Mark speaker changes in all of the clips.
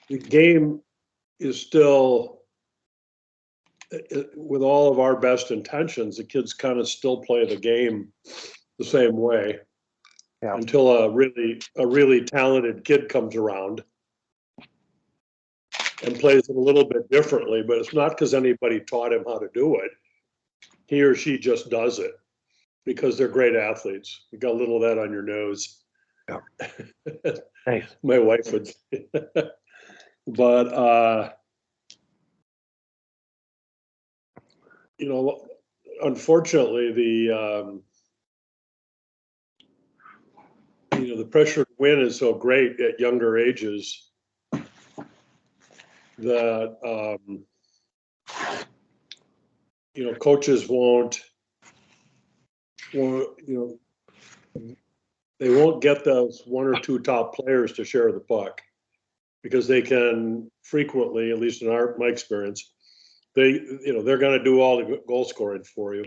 Speaker 1: the game is still, with all of our best intentions, the kids kind of still play the game the same way until a really talented kid comes around and plays it a little bit differently. But it's not because anybody taught him how to do it. He or she just does it because they're great athletes. You got a little of that on your nose.
Speaker 2: Yeah. Nice.
Speaker 1: My wife would. But you know, unfortunately, the the pressure to win is so great at younger ages that coaches won't they won't get those one or two top players to share the puck, because they can frequently, at least in my experience, they're going to do all the goal scoring for you.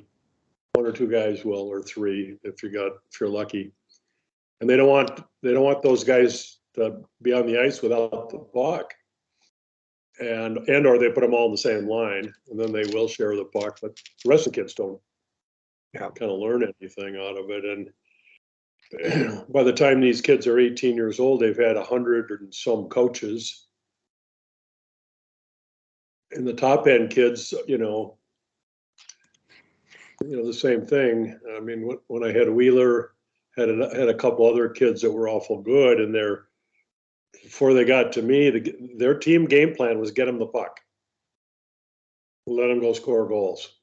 Speaker 1: One or two guys will, or three if you're lucky, and they don't want those guys to be on the ice without the puck, and or they put them all in the same line, and then they will share the puck. But the rest of the kids don't kind of learn anything out of it, and by the time these kids are 18 years old, they've had 100 and some coaches. And the top end kids, the same thing. I mean, when I had Wheeler, had a couple other kids that were awful good, and before they got to me, their team game plan was get them the puck, let them go score goals.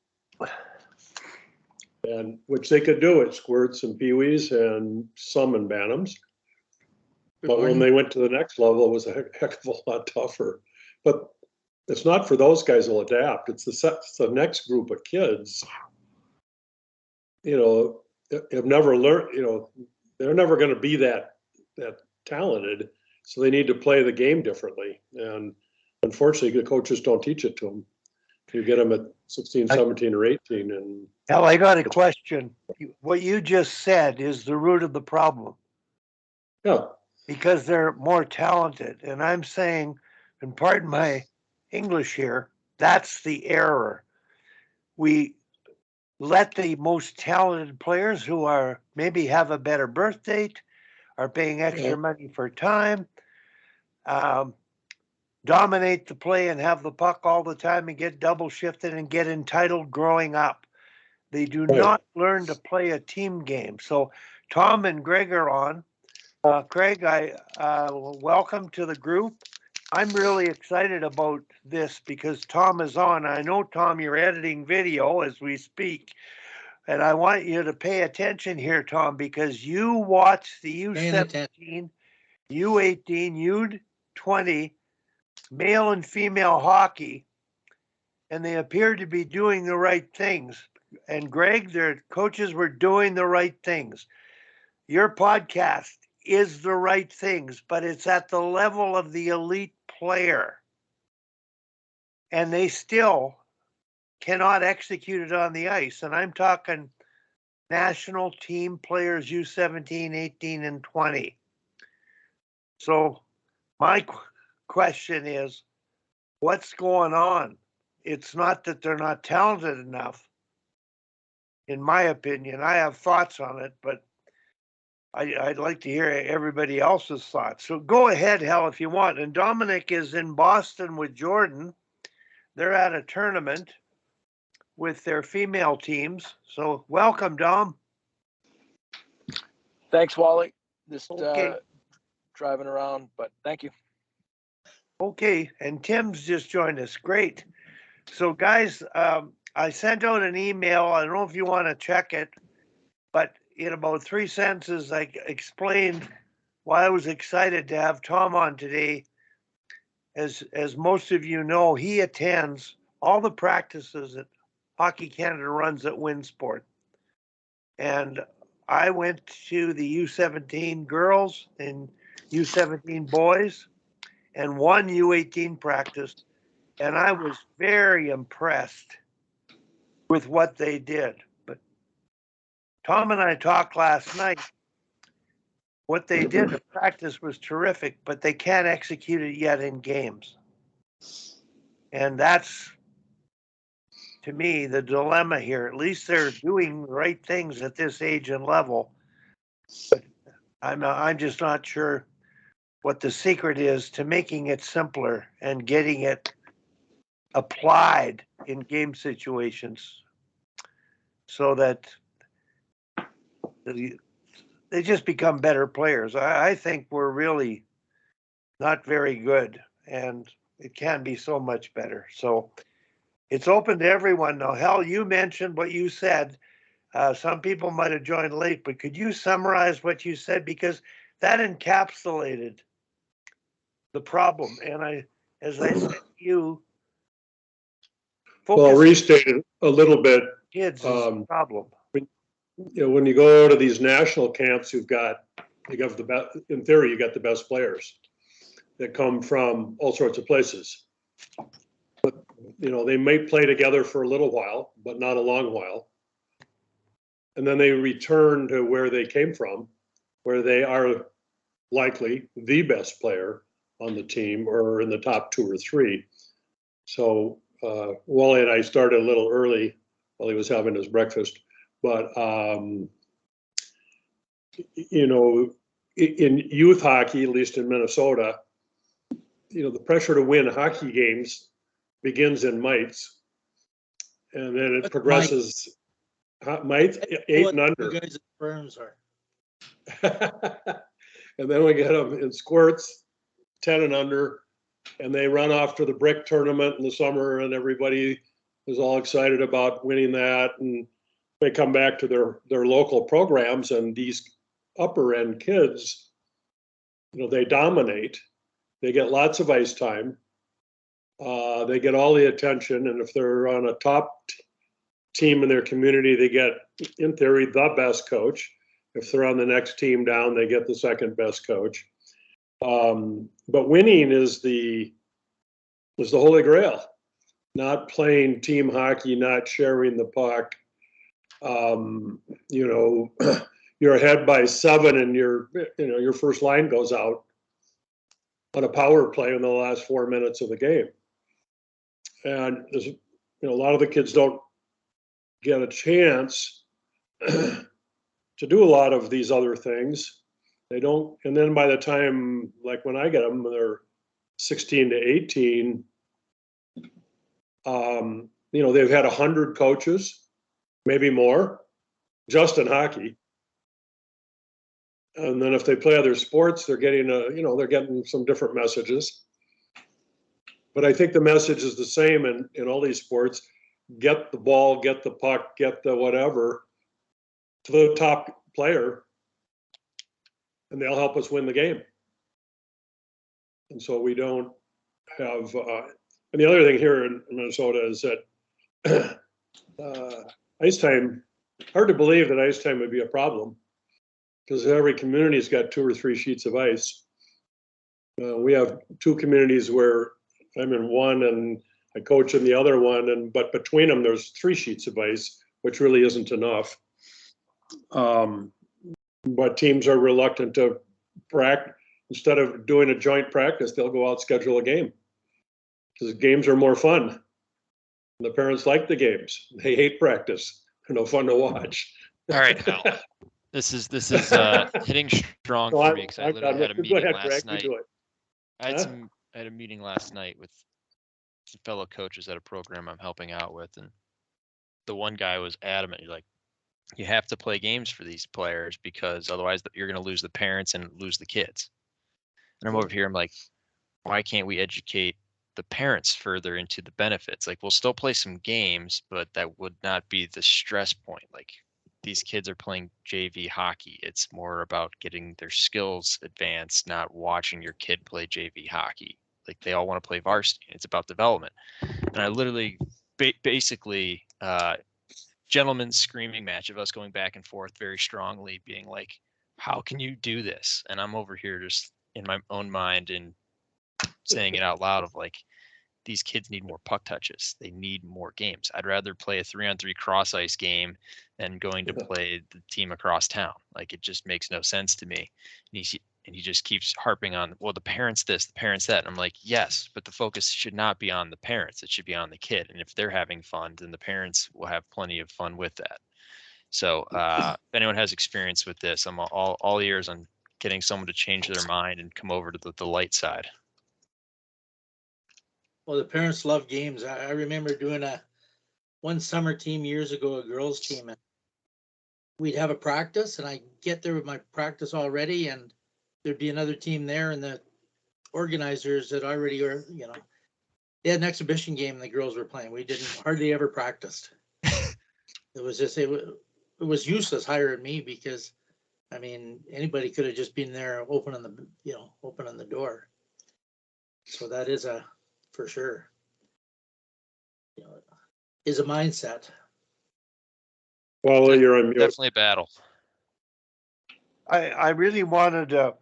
Speaker 1: And which they could do at squirts and peewees and some in bantams. But when they went to the next level, it was a heck of a lot tougher. But it's not for those guys who'll adapt. It's the next group of kids, have never learned, they're never going to be that talented. So they need to play the game differently. And unfortunately, the coaches don't teach it to them. You get them at 16, 17, or 18. And
Speaker 2: Hal, I got a question. What you just said is the root of the problem.
Speaker 1: Yeah.
Speaker 2: Because they're more talented. And I'm saying, and pardon my English here, that's the error. We let the most talented players who are maybe have a better birth date, are paying extra money for time, dominate the play and have the puck all the time and get double shifted and get entitled growing up. They do not learn to play a team game. So Tom and Greg are on. Craig, welcome to the group. I'm really excited about this because Tom is on. I know, Tom, you're editing video as we speak. And I want you to pay attention here, Tom, because you watch the U17, U18, U20, male and female hockey, and they appear to be doing the right things. And Greg, their coaches were doing the right things. Your podcast is the right things, but it's at the level of the elite player. And they still cannot execute it on the ice. And I'm talking national team players, U17, 18, and 20. So my question is, what's going on? It's not that they're not talented enough. In my opinion, I have thoughts on it, but I'd like to hear everybody else's thoughts. So go ahead, Hal, if you want. And Dominic is in Boston with Jordan. They're at a tournament with their female teams. So welcome, Dom.
Speaker 3: Thanks, Wally. Just driving around, but thank you.
Speaker 2: Okay, and Tim's just joined us. Great. So guys, I sent out an email. I don't know if you want to check it, but in about 3 sentences, I explained why I was excited to have Tom on today. As most of you know, he attends all the practices that Hockey Canada runs at Winsport. And I went to the U17 girls and U17 boys and one U18 practice. And I was very impressed with what they did. But Tom and I talked last night, what they did in practice was terrific, but they can't execute it yet in games. And that's, to me, the dilemma here. At least they're doing the right things at this age and level. But I'm just not sure what the secret is to making it simpler and getting it applied in game situations so that they just become better players. I think we're really not very good, and it can be so much better. So it's open to everyone now. Hal, you mentioned what you said. Some people might have joined late, but could you summarize what you said? Because that encapsulated the problem. And as I said to you,
Speaker 1: Well, I'll
Speaker 2: focus
Speaker 1: restate it a little bit.
Speaker 2: kids is the problem.
Speaker 1: When you go to these national camps, you have the best, in theory, you got the best players that come from all sorts of places. But, they may play together for a little while, but not a long while. And then they return to where they came from, where they are likely the best player on the team or in the top 2 or 3. So Wally and I started a little early while he was having his breakfast. But, in youth hockey, at least in Minnesota, the pressure to win hockey games begins in mites. And then it progresses. Mites, 8 and under.
Speaker 4: You guys' firms are.
Speaker 1: And then we get them in squirts, 10 and under. And they run off to the brick tournament in the summer, and everybody is all excited about winning that. And they come back to their local programs, and these upper end kids, they dominate. They get lots of ice time. They get all the attention, and if they're on a top team in their community, they get, in theory, the best coach. If they're on the next team down, they get the second best coach. But winning is the holy grail. Not playing team hockey, not sharing the puck. You're ahead by 7, and your first line goes out on a power play in the last 4 minutes of the game. And there's, a lot of the kids don't get a chance to do a lot of these other things. They don't, and then by the time, like when I get them, they're 16 to 18. They've had 100 coaches, maybe more, just in hockey. And then if they play other sports, they're getting they're getting some different messages. But I think the message is the same in all these sports. Get the ball, get the puck, get the whatever to the top player, and they'll help us win the game. And so we don't have, and the other thing here in Minnesota is that ice time, hard to believe that ice time would be a problem, because every community's got 2 or 3 sheets of ice. We have 2 communities where I'm in one and I coach in the other one, but between them there's 3 sheets of ice, which really isn't enough. But teams are reluctant to practice. Instead of doing a joint practice, they'll go out, schedule a game, because games are more fun. And the parents like the games. They hate practice. They're no fun to watch.
Speaker 5: All right, Hal. This is hitting strong for me, because I literally had a meeting last night. I had a meeting last night with some fellow coaches at a program I'm helping out with, and the one guy was adamant. He's like, you have to play games for these players, because otherwise you're going to lose the parents and lose the kids. And I'm over here, I'm like, why can't we educate the parents further into the benefits? Like, we'll still play some games, but that would not be the stress point. Like, these kids are playing JV hockey. It's more about getting their skills advanced, not watching your kid play JV hockey. Like, they all want to play varsity. It's about development. And I literally basically gentleman's screaming match of us going back and forth very strongly, being like, how can you do this? And I'm over here just in my own mind and saying it out loud of like, these kids need more puck touches. They need more games. I'd rather play a 3-on-3 cross ice game and going to play the team across town. Like, it just makes no sense to me. And he just keeps harping on, well, the parents this, the parents that. And I'm like, yes, but the focus should not be on the parents. It should be on the kid. And if they're having fun, then the parents will have plenty of fun with that. So if anyone has experience with this, I'm all ears on getting someone to change their mind and come over to the light side.
Speaker 4: Well, the parents love games. I remember doing one summer team years ago, a girls team, and we'd have a practice, and I get there with my practice already, and there'd be another team there, and the organizers that already are, they had an exhibition game the girls were playing. We didn't hardly ever practiced. It was just, it was useless hiring me because, I mean, anybody could have just been there opening the door. So that is for sure, is a mindset.
Speaker 1: Well, you're on mute.
Speaker 5: Definitely a battle.
Speaker 2: I really wanted to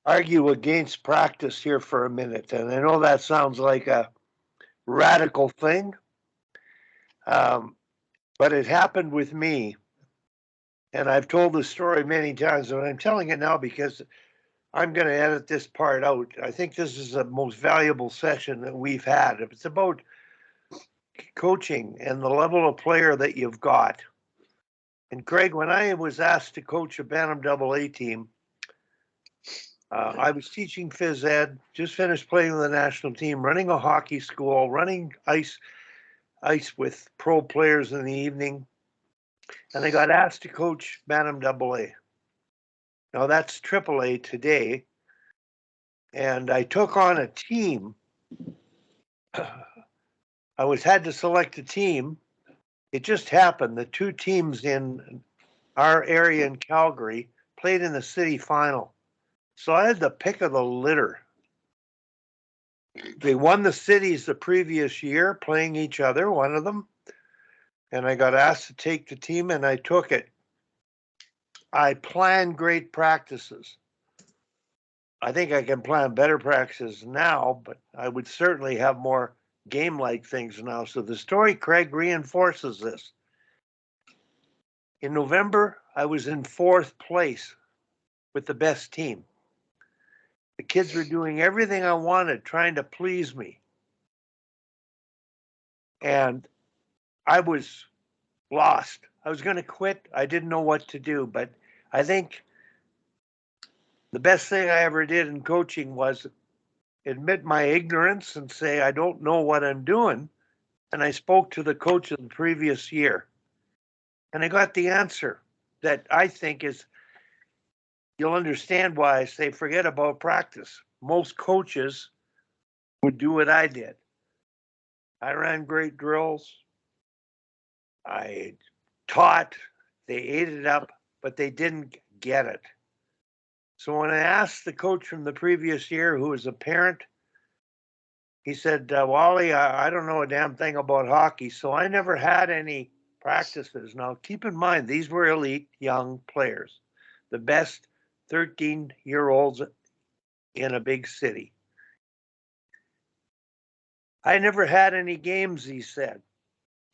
Speaker 2: argue against practice here for a minute, and I know that sounds like a radical thing, but it happened with me, and I've told the story many times, and I'm telling it now because I'm going to edit this part out. I think this is the most valuable session that we've had. It's about coaching and the level of player that you've got. And Craig, when I was asked to coach a Bantam AA team, I was teaching phys ed, just finished playing with the national team, running a hockey school, running ice with pro players in the evening, and I got asked to coach Bantam AA. Now that's AAA today, and I took on a team. I had to select a team. It just happened the two teams in our area in Calgary played in the city final. So I had the pick of the litter. They won the cities the previous year playing each other, one of them. And I got asked to take the team and I took it. I planned great practices. I think I can plan better practices now, but I would certainly have more game-like things now. So the story, Craig, reinforces this. In November, I was in 4th place with the best team. The kids were doing everything I wanted, trying to please me. And I was lost. I was going to quit. I didn't know what to do, but I think the best thing I ever did in coaching was admit my ignorance and say, I don't know what I'm doing. And I spoke to the coach of the previous year. And I got the answer that I think is, you'll understand why I say forget about practice. Most coaches would do what I did. I ran great drills. I taught. They ate it up, but they didn't get it. So when I asked the coach from the previous year, who was a parent, he said, Wally, I don't know a damn thing about hockey, so I never had any practices. Now, keep in mind, these were elite young players, the best 13-year-olds in a big city. I never had any games, he said.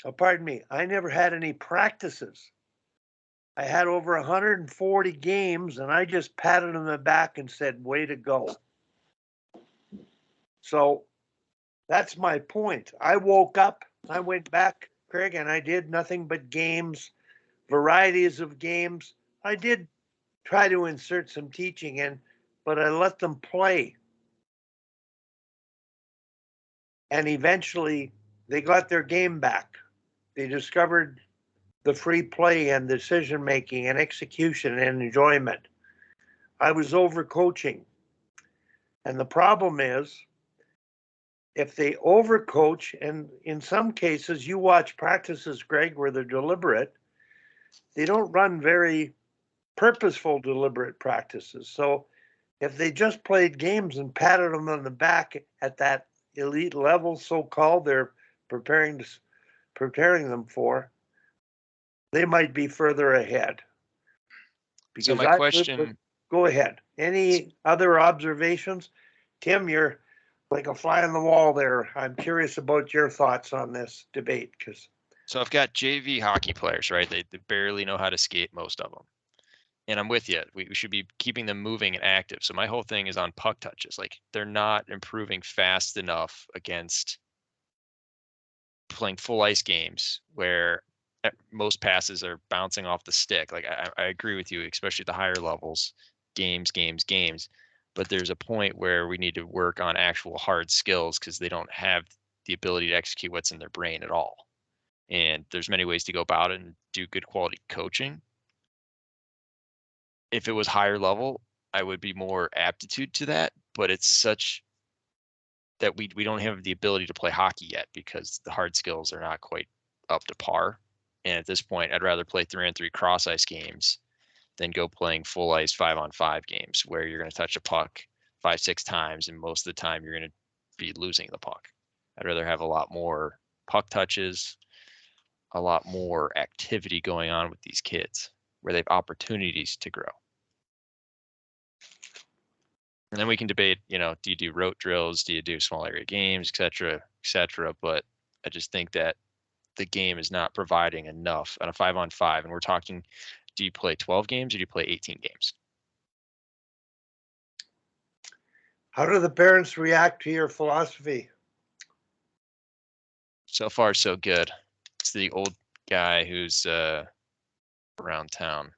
Speaker 2: Oh, pardon me, I never had any practices. I had over 140 games, and I just patted him on the back and said, way to go. So that's my point. I woke up, I went back, Craig, and I did nothing but games, varieties of games. I did try to insert some teaching in, but I let them play. And eventually they got their game back. They discovered the free play and decision-making and execution and enjoyment. I was overcoaching. And the problem is, if they overcoach, and in some cases, you watch practices, Greg, where they're deliberate, they don't run very purposeful, deliberate practices. So if they just played games and patted them on the back at that elite level, so-called, they're preparing them for, they might be further ahead. Because
Speaker 5: so my question,
Speaker 2: go ahead. Any other observations? Tim, you're like a fly on the wall there. I'm curious about your thoughts on this debate because
Speaker 5: So I've got JV hockey players, right? They barely know how to skate, most of them. And I'm with you. We should be keeping them moving and active. So my whole thing is on puck touches. Like, they're not improving fast enough against playing full ice games where most passes are bouncing off the stick. Like, I agree with you, especially at the higher levels, games. But there's a point where we need to work on actual hard skills because they don't have the ability to execute what's in their brain at all. And there's many ways to go about it and do good quality coaching. If it was higher level, I would be more aptitude to that, but it's such that we don't have the ability to play hockey yet because the hard skills are not quite up to par. And at this point, I'd rather play 3-on-3 cross ice games than go playing full ice 5-on-5 games where you're going to touch a puck 5-6 times, and most of the time you're going to be losing the puck. I'd rather have a lot more puck touches, a lot more activity going on with these kids where they have opportunities to grow. And then we can debate, do you do rote drills? Do you do small area games, et cetera? But I just think that the game is not providing enough on a 5-on-5. And we're talking, do you play 12 games or do you play 18 games?
Speaker 2: How do the parents react to your philosophy?
Speaker 5: So far, so good. It's the old guy who's around town.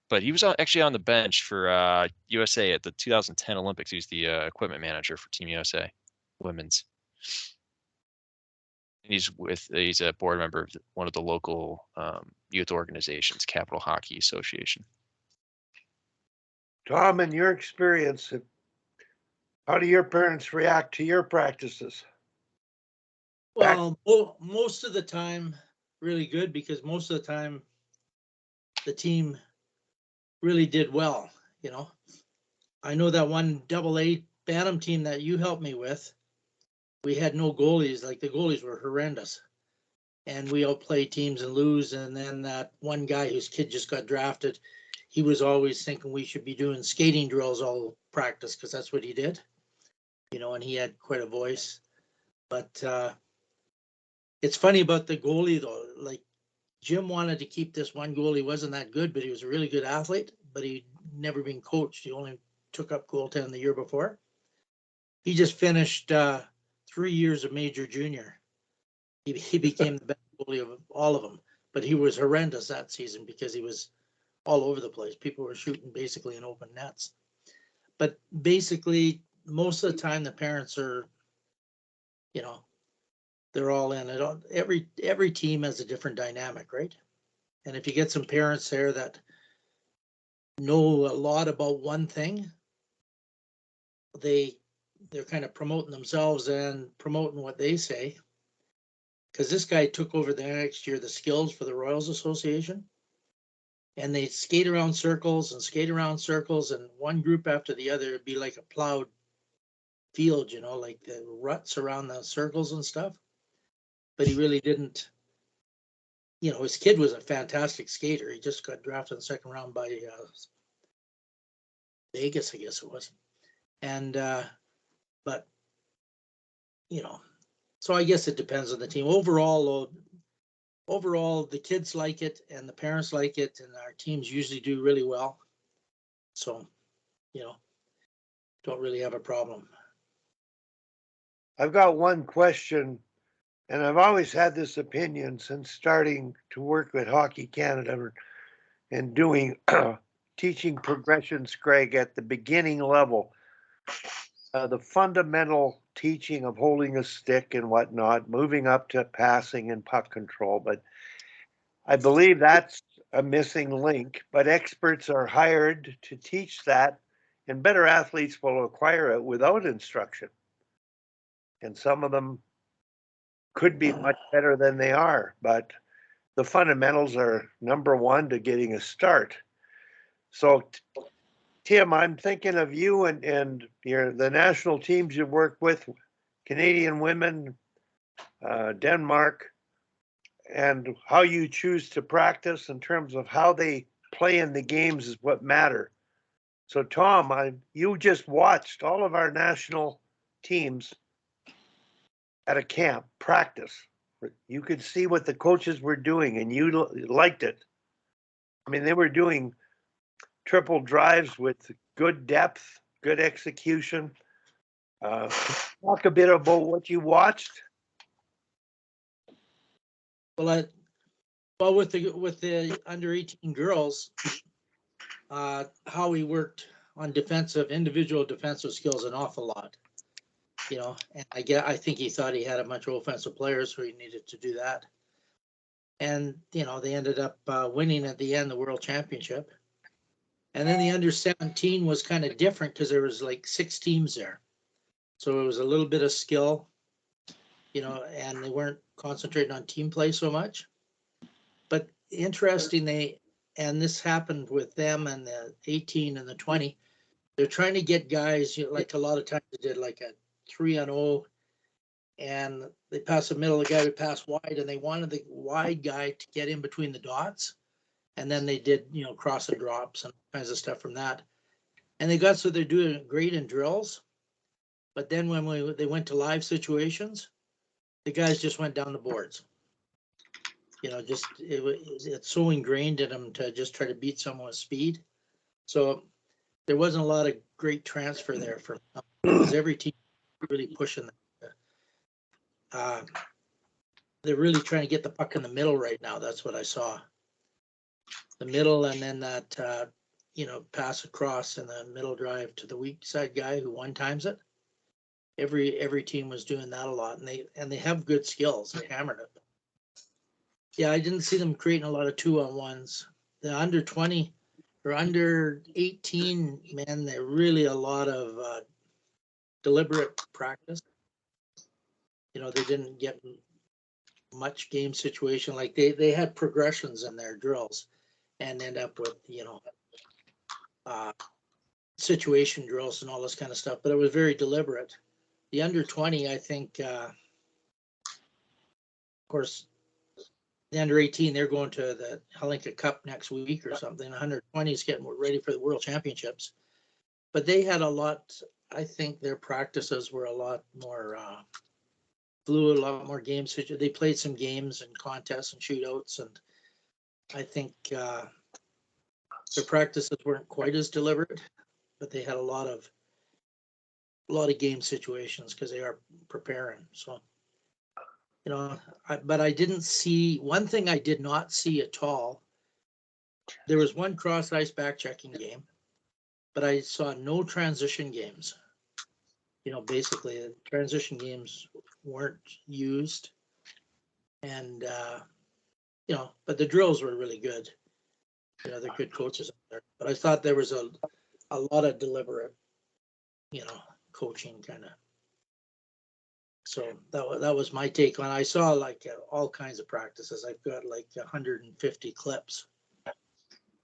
Speaker 5: But he was actually on the bench for USA at the 2010 Olympics. He was the equipment manager for Team USA Women's. And he's a board member of one of the local youth organizations, Capital Hockey Association.
Speaker 2: Tom, in your experience, how do your parents react to your practices?
Speaker 4: Well, most of the time, really good, because most of the time the team really did well. I know that one AA Bantam team that you helped me with, we had no goalies. Like, the goalies were horrendous, and we outplayed teams and lose. And then that one guy whose kid just got drafted, he was always thinking we should be doing skating drills all practice because that's what he did, and he had quite a voice. But it's funny about the goalie though. Like, Jim wanted to keep this one goalie. He wasn't that good, but he was a really good athlete, but he'd never been coached. He only took up goaltending the year before. He just finished 3 years of major junior. He became the best goalie of all of them, but he was horrendous that season because he was all over the place. People were shooting basically in open nets. But basically, most of the time, the parents are, they're all in it. Every team has a different dynamic, right? And if you get some parents there that know a lot about one thing, they're kind of promoting themselves and promoting what they say. Because this guy took over the next year the skills for the Royals Association, and they skate around circles, and one group after the other would be like a plowed field, like the ruts around the circles and stuff. But he really didn't. His kid was a fantastic skater. He just got drafted in the second round by Vegas, I guess it was. And but so I guess it depends on the team. Overall, the kids like it and the parents like it, and our teams usually do really well. So, don't really have a problem.
Speaker 2: I've got one question, and I've always had this opinion since starting to work with Hockey Canada and doing teaching progressions, Greg, at the beginning level. The fundamental teaching of holding a stick and whatnot, moving up to passing and puck control. But I believe that's a missing link. But experts are hired to teach that, and better athletes will acquire it without instruction. And some of them could be much better than they are. But the fundamentals are number one to getting a start. So, Tim, I'm thinking of you and the national teams you work with, Canadian women, Denmark, and how you choose to practice in terms of how they play in the games is what matter. So, Tom, you just watched all of our national teams at a camp practice. You could see what the coaches were doing, and you liked it. I mean, they were doing triple drives with good depth, good execution. Talk a bit about what you watched.
Speaker 4: Well, with the under 18 girls, Howie worked on individual defensive skills an awful lot. And I think he thought he had a bunch of offensive players, so he needed to do that. And they ended up winning at the end the world championship. And then the under 17 was kind of different because there was like 6 teams there, so it was a little bit of skill, and they weren't concentrating on team play so much. But interesting, and this happened with them and the 18 and the 20. They're trying to get guys, like a lot of times they did like a 3-0, and they pass the middle, the guy would pass wide, and they wanted the wide guy to get in between the dots. And then they did, cross and drops and kinds of stuff from that. And so they're doing great in drills. But then when they went to live situations, the guys just went down the boards. It's so ingrained in them to just try to beat someone with speed. So there wasn't a lot of great transfer there because every team really pushing that. They're really trying to get the puck in the middle right now. That's what I saw. The middle, and then that pass across in the middle drive to the weak side guy who one times it. Every team was doing that a lot, and they have good skills. They hammered it. Yeah, I didn't see them creating a lot of 2-on-1s. The under 20 or under 18, man, they're really a lot of deliberate practice. They didn't get much game situation. Like they had progressions in their drills and end up with, situation drills and all this kind of stuff, but it was very deliberate. The under 20, I think, of course, the under 18, they're going to the Hellenic Cup next week or something. 120 is getting ready for the World Championships. But they had a lot, I think their practices were a lot more fluid, a lot more games. They played some games and contests and shootouts, and I think their practices weren't quite as deliberate, but they had a lot of game situations because they are preparing. So, but I didn't see one thing I did not see at all. There was one cross ice back checking game, but I saw no transition games. Basically the transition games weren't used, and but the drills were really good. They're good coaches up there, but I thought there was a lot of deliberate, coaching kind of. So that was my take on. I saw like all kinds of practices. I've got like 150 clips,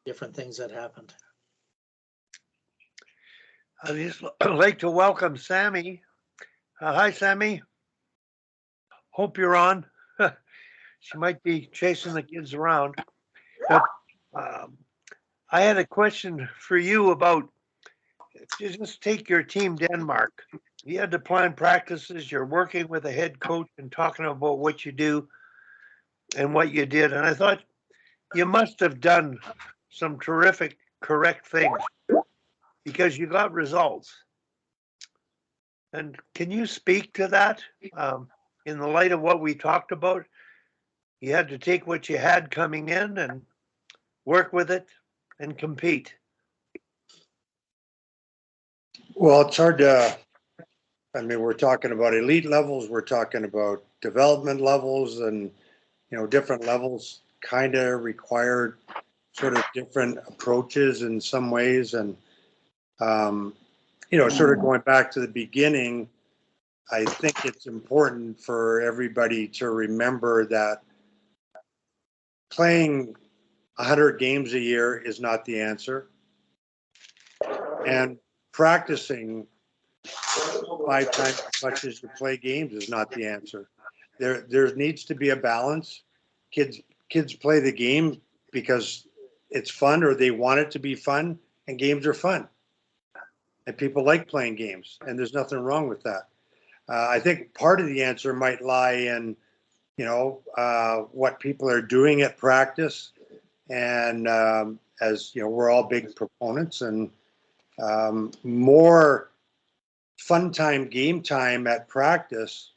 Speaker 4: different things that happened.
Speaker 2: I'd just like to welcome Sammy. Hi, Sammy. Hope you're on. She might be chasing the kids around. But I had a question for you about, if you just take your team Denmark. You had to plan practices. You're working with a head coach and talking about what you do and what you did. And I thought you must have done some terrific, correct things because you got results. And can you speak to that in the light of what we talked about? You had to take what you had coming in and work with it and compete.
Speaker 6: Well, it's hard to, we're talking about elite levels, we're talking about development levels, and, different levels kind of require sort of different approaches in some ways. And, sort of going back to the beginning, I think it's important for everybody to remember that playing 100 games a year is not the answer. And practicing 5 times as much as you play games is not the answer. There needs to be a balance. Kids play the game because it's fun or they want it to be fun, and games are fun. And people like playing games, and there's nothing wrong with that. I think part of the answer might lie in what people are doing at practice. And as you know, we're all big proponents, and more fun time, game time at practice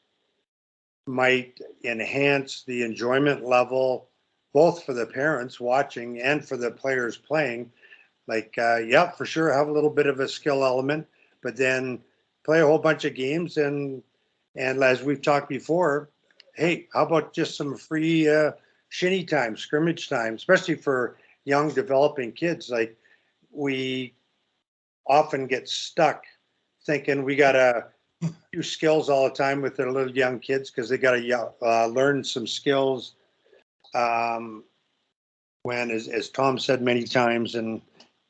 Speaker 6: might enhance the enjoyment level, both for the parents watching and for the players playing. Like, yeah, for sure, have a little bit of a skill element, but then play a whole bunch of games. And as we've talked before, hey, how about just some free shinny time, scrimmage time, especially for young developing kids? Like, we often get stuck thinking we got to do skills all the time with their little young kids because they got to learn some skills. When, as Tom said many times, and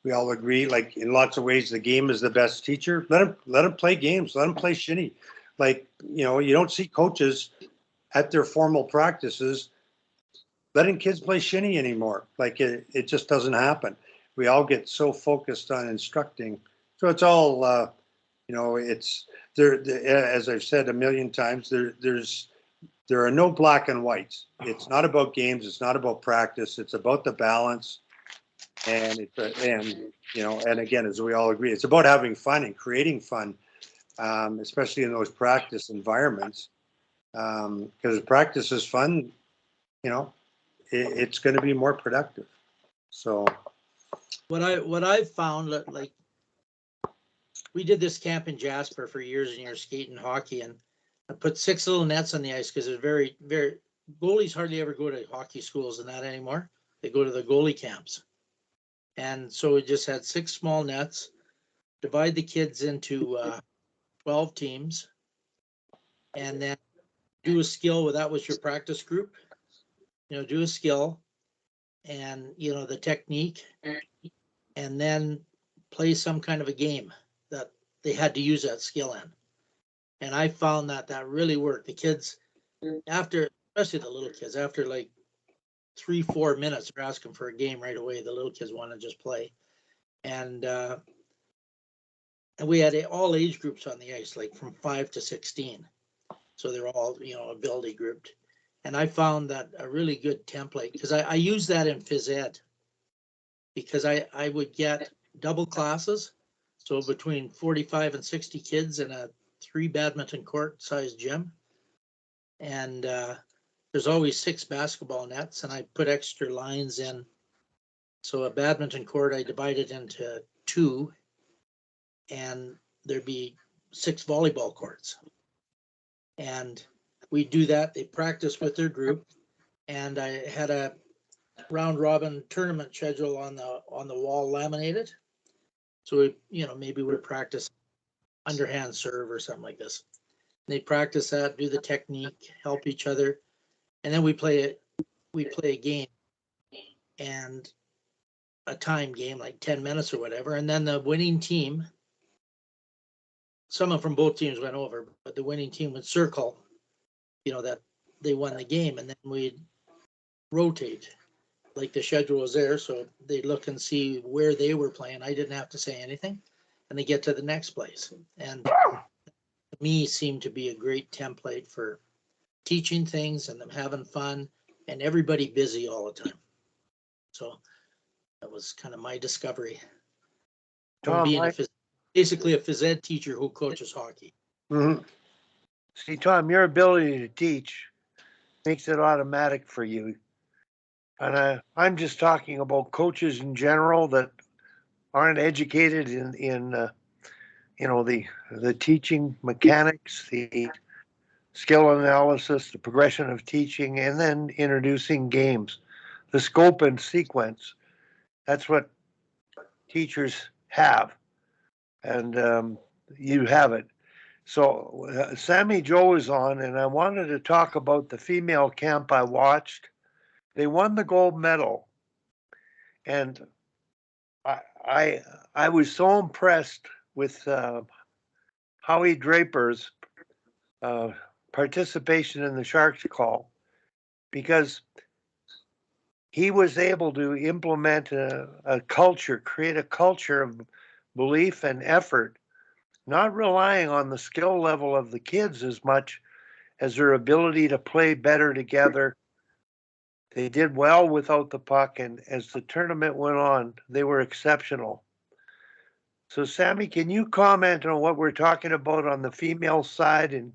Speaker 6: we all agree, like in lots of ways, the game is the best teacher. Let them play games. Let them play shinny. Like, you don't see coaches at their formal practices letting kids play shinny anymore. Like it just doesn't happen. We all get so focused on instructing. So it's all, it's there. As I've said a million times, there are no black and whites. It's not about games. It's not about practice. It's about the balance. And and again, as we all agree, it's about having fun and creating fun, especially in those practice environments. Because practice is fun, it's going to be more productive. So,
Speaker 4: what I've found, like, we did this camp in Jasper for years and years, skating hockey, and I put 6 little nets on the ice because it's very, very, goalies hardly ever go to hockey schools and that anymore. They go to the goalie camps. And so we just had 6 small nets, divide the kids into 12 teams, and then do a skill where that was your practice group. Do a skill and, the technique, and then play some kind of a game that they had to use that skill in. And I found that really worked. The kids, especially the little kids, after like 3-4 minutes, they're asking for a game right away. The little kids want to just play. And we had all age groups on the ice, like from 5 to 16. So they're all, ability grouped. And I found that a really good template, because I use that in phys ed, because I would get double classes. So between 45 and 60 kids in a 3 badminton court size gym. And there's always 6 basketball nets, and I put extra lines in. So a badminton court, I divided into 2, and there'd be 6 volleyball courts. And we do that. They practice with their group, and I had a round robin tournament schedule on the wall laminated. So maybe we practice underhand serve or something like this. They practice that, do the technique, help each other, and then we play a game, and a time game, like 10 minutes or whatever, and then the winning team, someone from both teams went over, but the winning team would circle, that they won the game, and then we'd rotate, like the schedule was there, so they'd look and see where they were playing. I didn't have to say anything, and they get to the next place. And to me, seemed to be a great template for teaching things and them having fun and everybody busy all the time. So that was kind of my discovery. From being basically a phys ed teacher who coaches hockey.
Speaker 6: Mm-hmm.
Speaker 2: See, Tom, your ability to teach makes it automatic for you. And I'm just talking about coaches in general that aren't educated in the teaching mechanics, the skill analysis, the progression of teaching, and then introducing games, the scope and sequence. That's what teachers have, and you have it. So Sammy Joe is on, and I wanted to talk about the female camp I watched. They won the gold medal, and I was so impressed with Howie Draper's participation in the Sharks call, because he was able to implement a culture, create a culture of belief and effort, not relying on the skill level of the kids as much as their ability to play better together. They did well without the puck, and as the tournament went on, they were exceptional. So, Sammy, can you comment on what we're talking about on the female side? And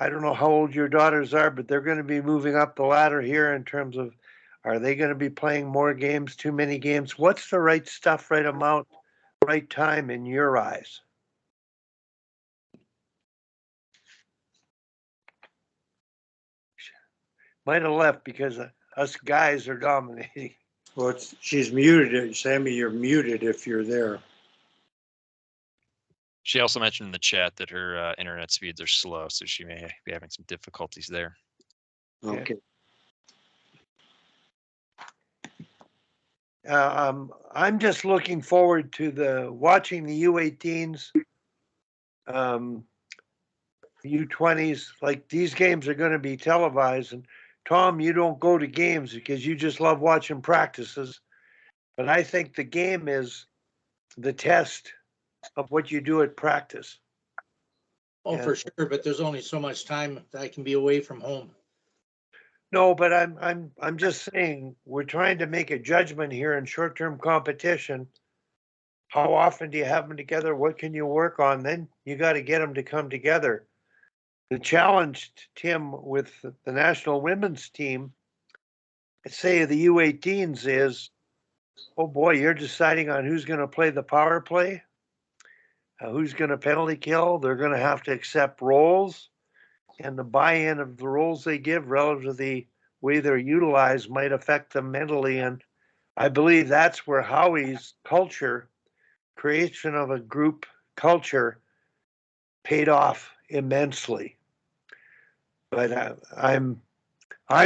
Speaker 2: I don't know how old your daughters are, but they're going to be moving up the ladder here in terms of, are they going to be playing more games, too many games? What's the right stuff, right amount, right time in your eyes? Might have left because us guys are dominating.
Speaker 6: Well, she's muted. Sammy, you're muted if you're there.
Speaker 5: She also mentioned in the chat that her internet speeds are slow, so she may be having some difficulties there.
Speaker 6: Okay.
Speaker 2: I'm just looking forward to watching the U18s, U20s. Like, these games are going to be televised. And Tom, you don't go to games because you just love watching practices. But I think the game is the test of what you do at practice.
Speaker 4: Oh, for sure, but there's only so much time that I can be away from home.
Speaker 2: No, but I'm just saying, we're trying to make a judgment here in short-term competition. How often do you have them together? What can you work on? Then you got to get them to come together. The challenge, Tim, with the national women's team, say the U18s, is, oh boy, you're deciding on who's going to play the power play, who's going to penalty kill. They're going to have to accept roles, and the buy-in of the roles they give relative to the way they're utilized might affect them mentally. And I believe that's where Howie's culture, creation of a group culture, paid off immensely. But I'm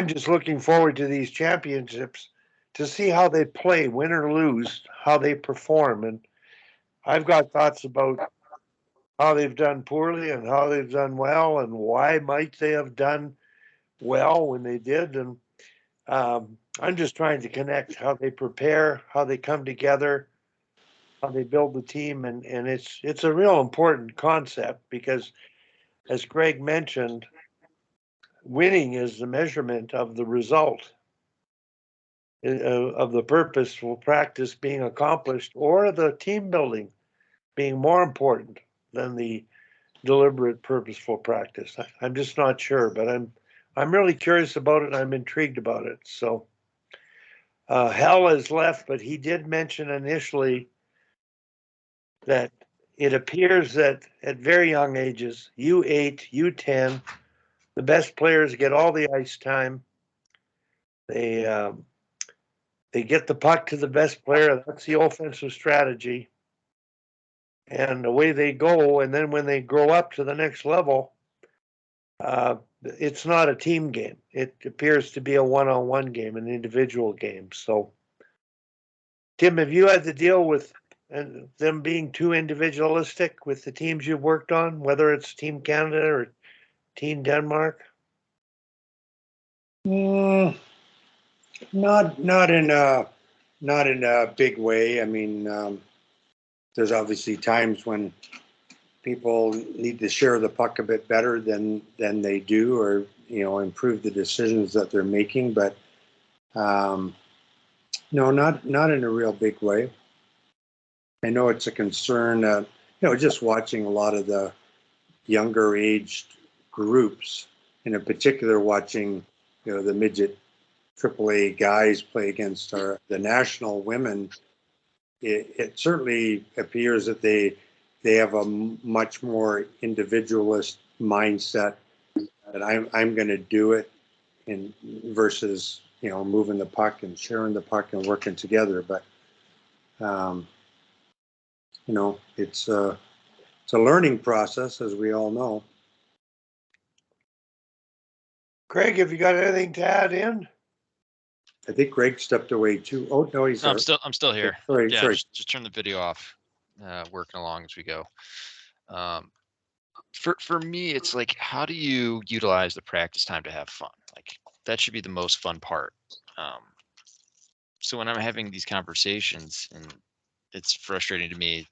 Speaker 2: just looking forward to these championships to see how they play, win or lose, how they perform. And I've got thoughts about how they've done poorly and how they've done well, and why might they have done well when they did. And I'm just trying to connect how they prepare, how they come together, how they build the team. And it's a real important concept because, as Greg mentioned, winning is the measurement of the result, of the purposeful practice being accomplished, or the team building being more important than the deliberate, purposeful practice. I'm just not sure, but I'm really curious about it. I'm intrigued about it. So Hal has left, but he did mention initially that it appears that at very young ages, U8, U10, the best players get all the ice time. They get the puck to the best player. That's the offensive strategy. And away they go. And then when they grow up to the next level, it's not a team game. It appears to be a one-on-one game, an individual game. So, Tim, have you had to deal with them being too individualistic with the teams you've worked on, whether it's Team Canada or Team Denmark?
Speaker 6: Not in a big way. I mean, there's obviously times when people need to share the puck a bit better than they do, or improve the decisions that they're making. But no, not in a real big way. I know it's a concern. Just watching a lot of the younger aged groups, and in particular watching the midget AAA guys play against the national women. It certainly appears that they have a much more individualist mindset, that I'm going to do it, and versus moving the puck and sharing the puck and working together. But it's a learning process, as we all know.
Speaker 2: Craig, have you got anything to add in?
Speaker 6: I think Greg stepped away too. Oh no, he's
Speaker 5: no, I'm still here.
Speaker 6: Sorry,
Speaker 5: yeah,
Speaker 6: sorry.
Speaker 5: Just turn the video off. Working along as we go. For me, it's like, how do you utilize the practice time to have fun? Like, that should be the most fun part. So when I'm having these conversations, and it's frustrating to me,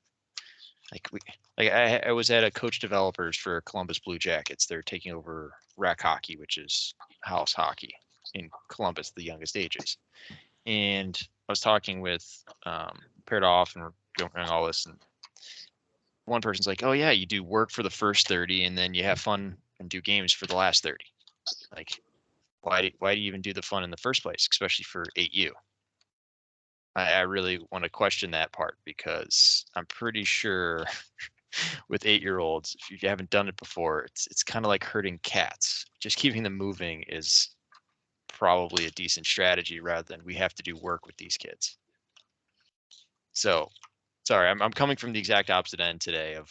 Speaker 5: I was at a coach developers for Columbus Blue Jackets. They're taking over rec hockey, which is house hockey in Columbus, the youngest ages. And I was talking with paired off and we're going all this, and one person's like, "Oh yeah, you do work for the first 30, and then you have fun and do games for the last 30." Like, why do you even do the fun in the first place, especially for 8U? I really want to question that part, because I'm pretty sure with 8-year-olds, if you haven't done it before, it's kind of like herding cats. Just keeping them moving is probably a decent strategy, rather than we have to do work with these kids. So, sorry, I'm coming from the exact opposite end today of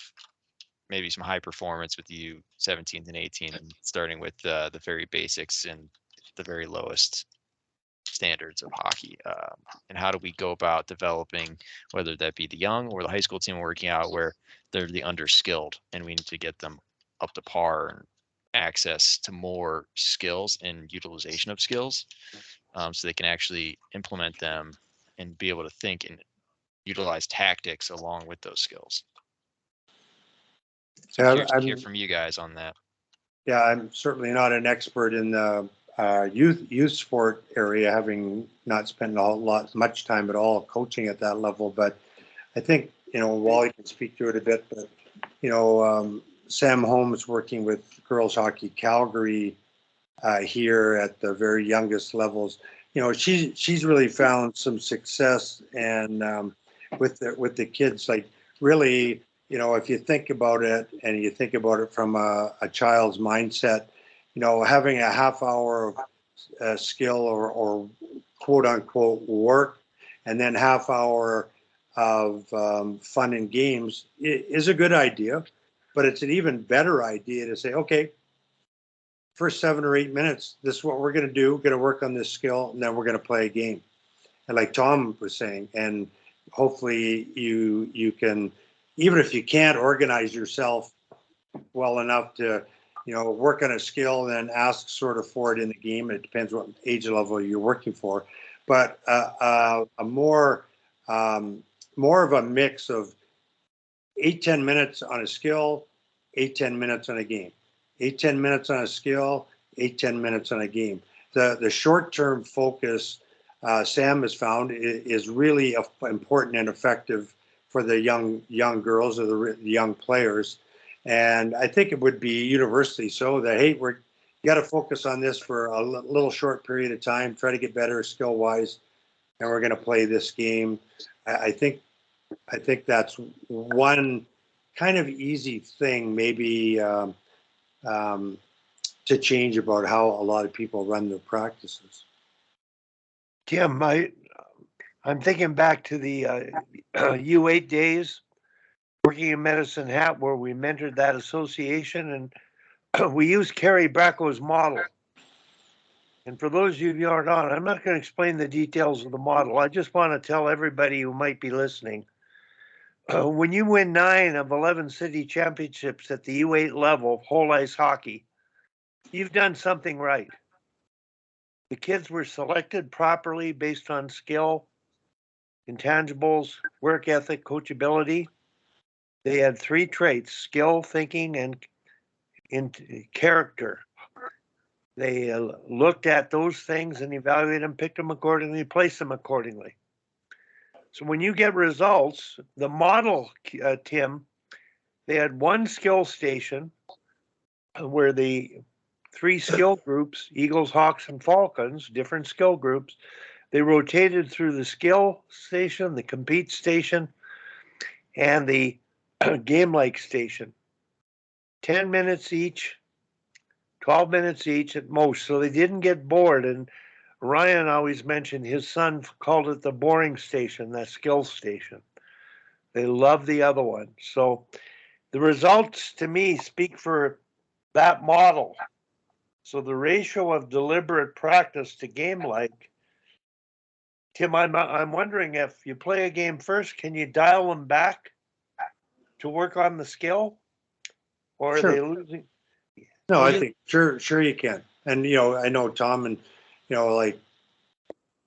Speaker 5: maybe some high performance with you 17 and 18, and starting with the very basics and the very lowest standards of hockey. And how do we go about developing, whether that be the young or the high school team working out, where they're the underskilled, and we need to get them up to par and access to more skills and utilization of skills, so they can actually implement them and be able to think and utilize tactics along with those skills. So I'm curious to hear from you guys on that.
Speaker 6: Yeah, I'm certainly not an expert in the youth sport area, having not spent much time at all coaching at that level. But I think, Wally can speak to it a bit, but, Sam Holmes working with Girls Hockey Calgary here at the very youngest levels, she's really found some success, and with the kids, like, really, if you think about it, and you think about it from a child's mindset, having a half hour of skill or quote unquote work, and then half hour of fun and games is a good idea. But it's an even better idea to say, okay, first 7 or 8 minutes, this is what we're going to do. We're going to work on this skill, and then we're going to play a game. And like Tom was saying, and hopefully you can, even if you can't organize yourself well enough to, work on a skill and then ask sort of for it in the game. It depends what age level you're working for. But a more of a mix of 8-10 minutes on a skill, 8-10 minutes on a game, 8-10 minutes on a skill, 8-10 minutes on a game. The short-term focus, Sam has found, is really important and effective for the young girls or the young players. And I think it would be universally so that, hey, you got to focus on this for a little short period of time, try to get better skill-wise, and we're going to play this game. I think that's one kind of easy thing, maybe to change about how a lot of people run their practices.
Speaker 2: Tim, I'm thinking back to the U8 days, working in Medicine Hat, where we mentored that association, and we used Kerry Bracco's model. And for those of you who aren't on, I'm not going to explain the details of the model. I just want to tell everybody who might be listening, when you win 9 of 11 city championships at the U8 level, whole ice hockey, you've done something right. The kids were selected properly based on skill, intangibles, work ethic, coachability. They had 3 traits: skill, thinking, and character. They looked at those things and evaluated them, picked them accordingly, placed them accordingly. So when you get results, the model, Tim, they had 1 skill station where the 3 skill groups, Eagles, Hawks, and Falcons, different skill groups, they rotated through the skill station, the compete station, and the game-like station. 10 minutes each, 12 minutes each at most. So they didn't get bored. And Ryan always mentioned his son called it the boring station, that skill station. They love the other one. So the results to me speak for that model. So the ratio of deliberate practice to game-like, Tim, I'm wondering, if you play a game first, can you dial them back to work on the skill? Or
Speaker 6: Sure.
Speaker 2: are they losing?
Speaker 6: No, I think sure you can. And I know Tom, and like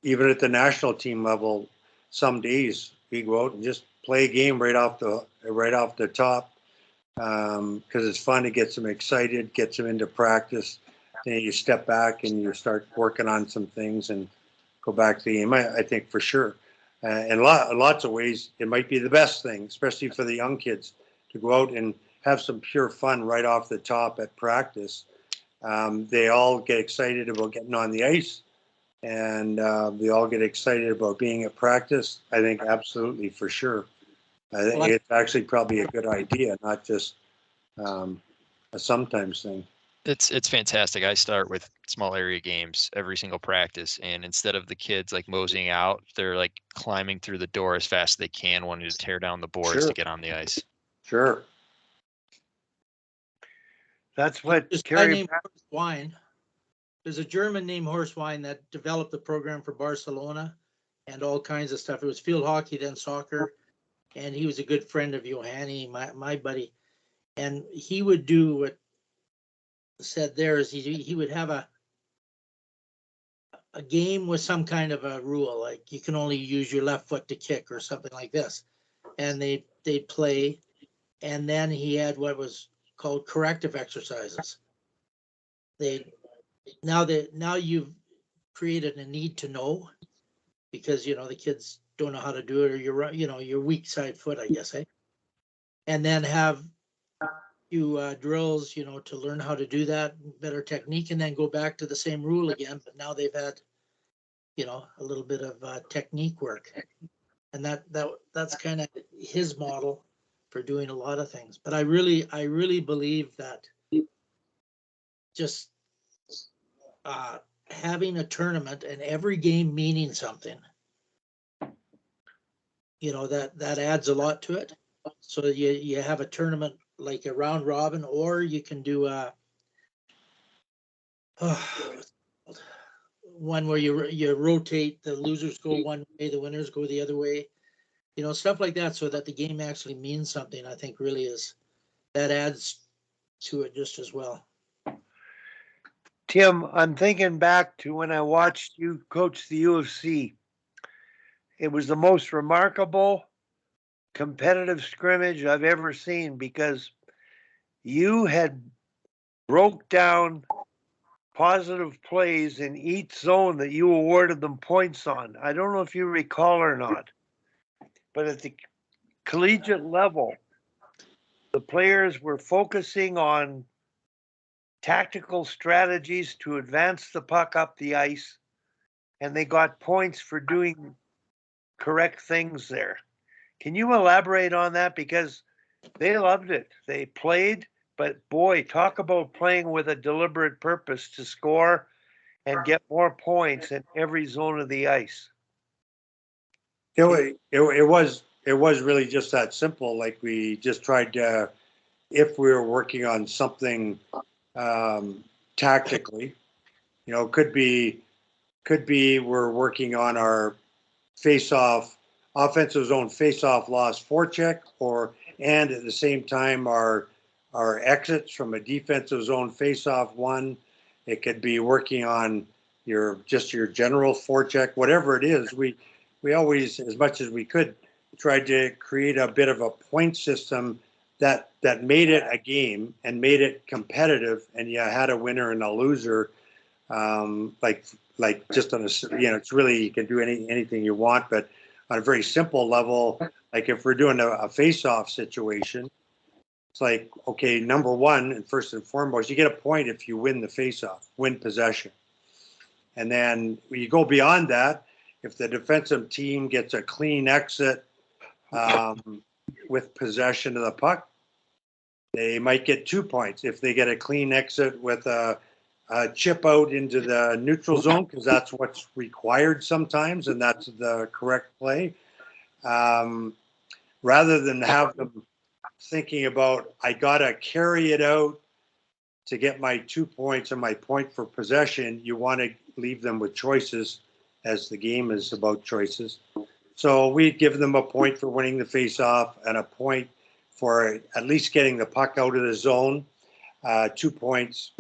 Speaker 6: even at the national team level, some days we go out and just play a game right off the top, because it's fun. It gets them excited, gets them into practice. Then you step back and you start working on some things and go back to the game. I think for sure. In lots of ways, it might be the best thing, especially for the young kids, to go out and have some pure fun right off the top at practice. They all get excited about getting on the ice, and they all get excited about being at practice. I think absolutely for sure. I think it's actually probably a good idea, not just a sometimes thing.
Speaker 5: It's fantastic. I start with small area games every single practice, and instead of the kids like moseying out, they're like climbing through the door as fast as they can, wanting to tear down the boards to get on the ice.
Speaker 6: Sure.
Speaker 2: That's what
Speaker 4: This guy named Horst Wine. There's a German named Horst Wine that developed the program for Barcelona and all kinds of stuff. It was field hockey, then soccer, and he was a good friend of Johanny, my buddy. And he would do what said there is he would have a game with some kind of a rule, like you can only use your left foot to kick or something like this, and they'd play, and then he had what was called corrective exercises. Now you've created a need to know, because the kids don't know how to do it, or your weak side foot, I guess, and then have you drills, to learn how to do that, better technique, and then go back to the same rule again. But now they've had, a little bit of technique work, and that's kind of his model for doing a lot of things. But I really believe that just having a tournament and every game meaning something, that adds a lot to it. So you have a tournament like a round robin, or you can do one where you rotate, the losers go one way, the winners go the other way, stuff like that, so that the game actually means something. I think really that adds to it just as well.
Speaker 2: Tim, I'm thinking back to when I watched you coach the U of C. It was the most remarkable competitive scrimmage I've ever seen, because you had broke down positive plays in each zone that you awarded them points on. I don't know if you recall or not, but at the collegiate level, the players were focusing on tactical strategies to advance the puck up the ice, and they got points for doing correct things there. Can you elaborate on that? Because they loved it. They played, but boy, talk about playing with a deliberate purpose to score and get more points in every zone of the ice.
Speaker 6: It was really just that simple. Like, we just tried to, if we were working on something tactically, could be we're working on our offensive zone face-off loss forecheck, and at the same time our exits from a defensive zone face-off one. It could be working on your general forecheck, whatever it is. We always, as much as we could, tried to create a bit of a point system that made it a game and made it competitive, and you had a winner and a loser. Like just on a, it's really, you can do anything you want, but on a very simple level, like if we're doing a face-off situation, it's like, okay, number one, and first and foremost, you get a point if you win the face-off, win possession. And then when you go beyond that, if the defensive team gets a clean exit with possession of the puck, they might get 2 points. If they get a clean exit with a chip out into the neutral zone, because that's what's required sometimes, and that's the correct play, rather than have them thinking about, I gotta carry it out to get my 2 points and my point for possession. You want to leave them with choices, as the game is about choices. So we give them a point for winning the face-off and a point for at least getting the puck out of the zone, 2 points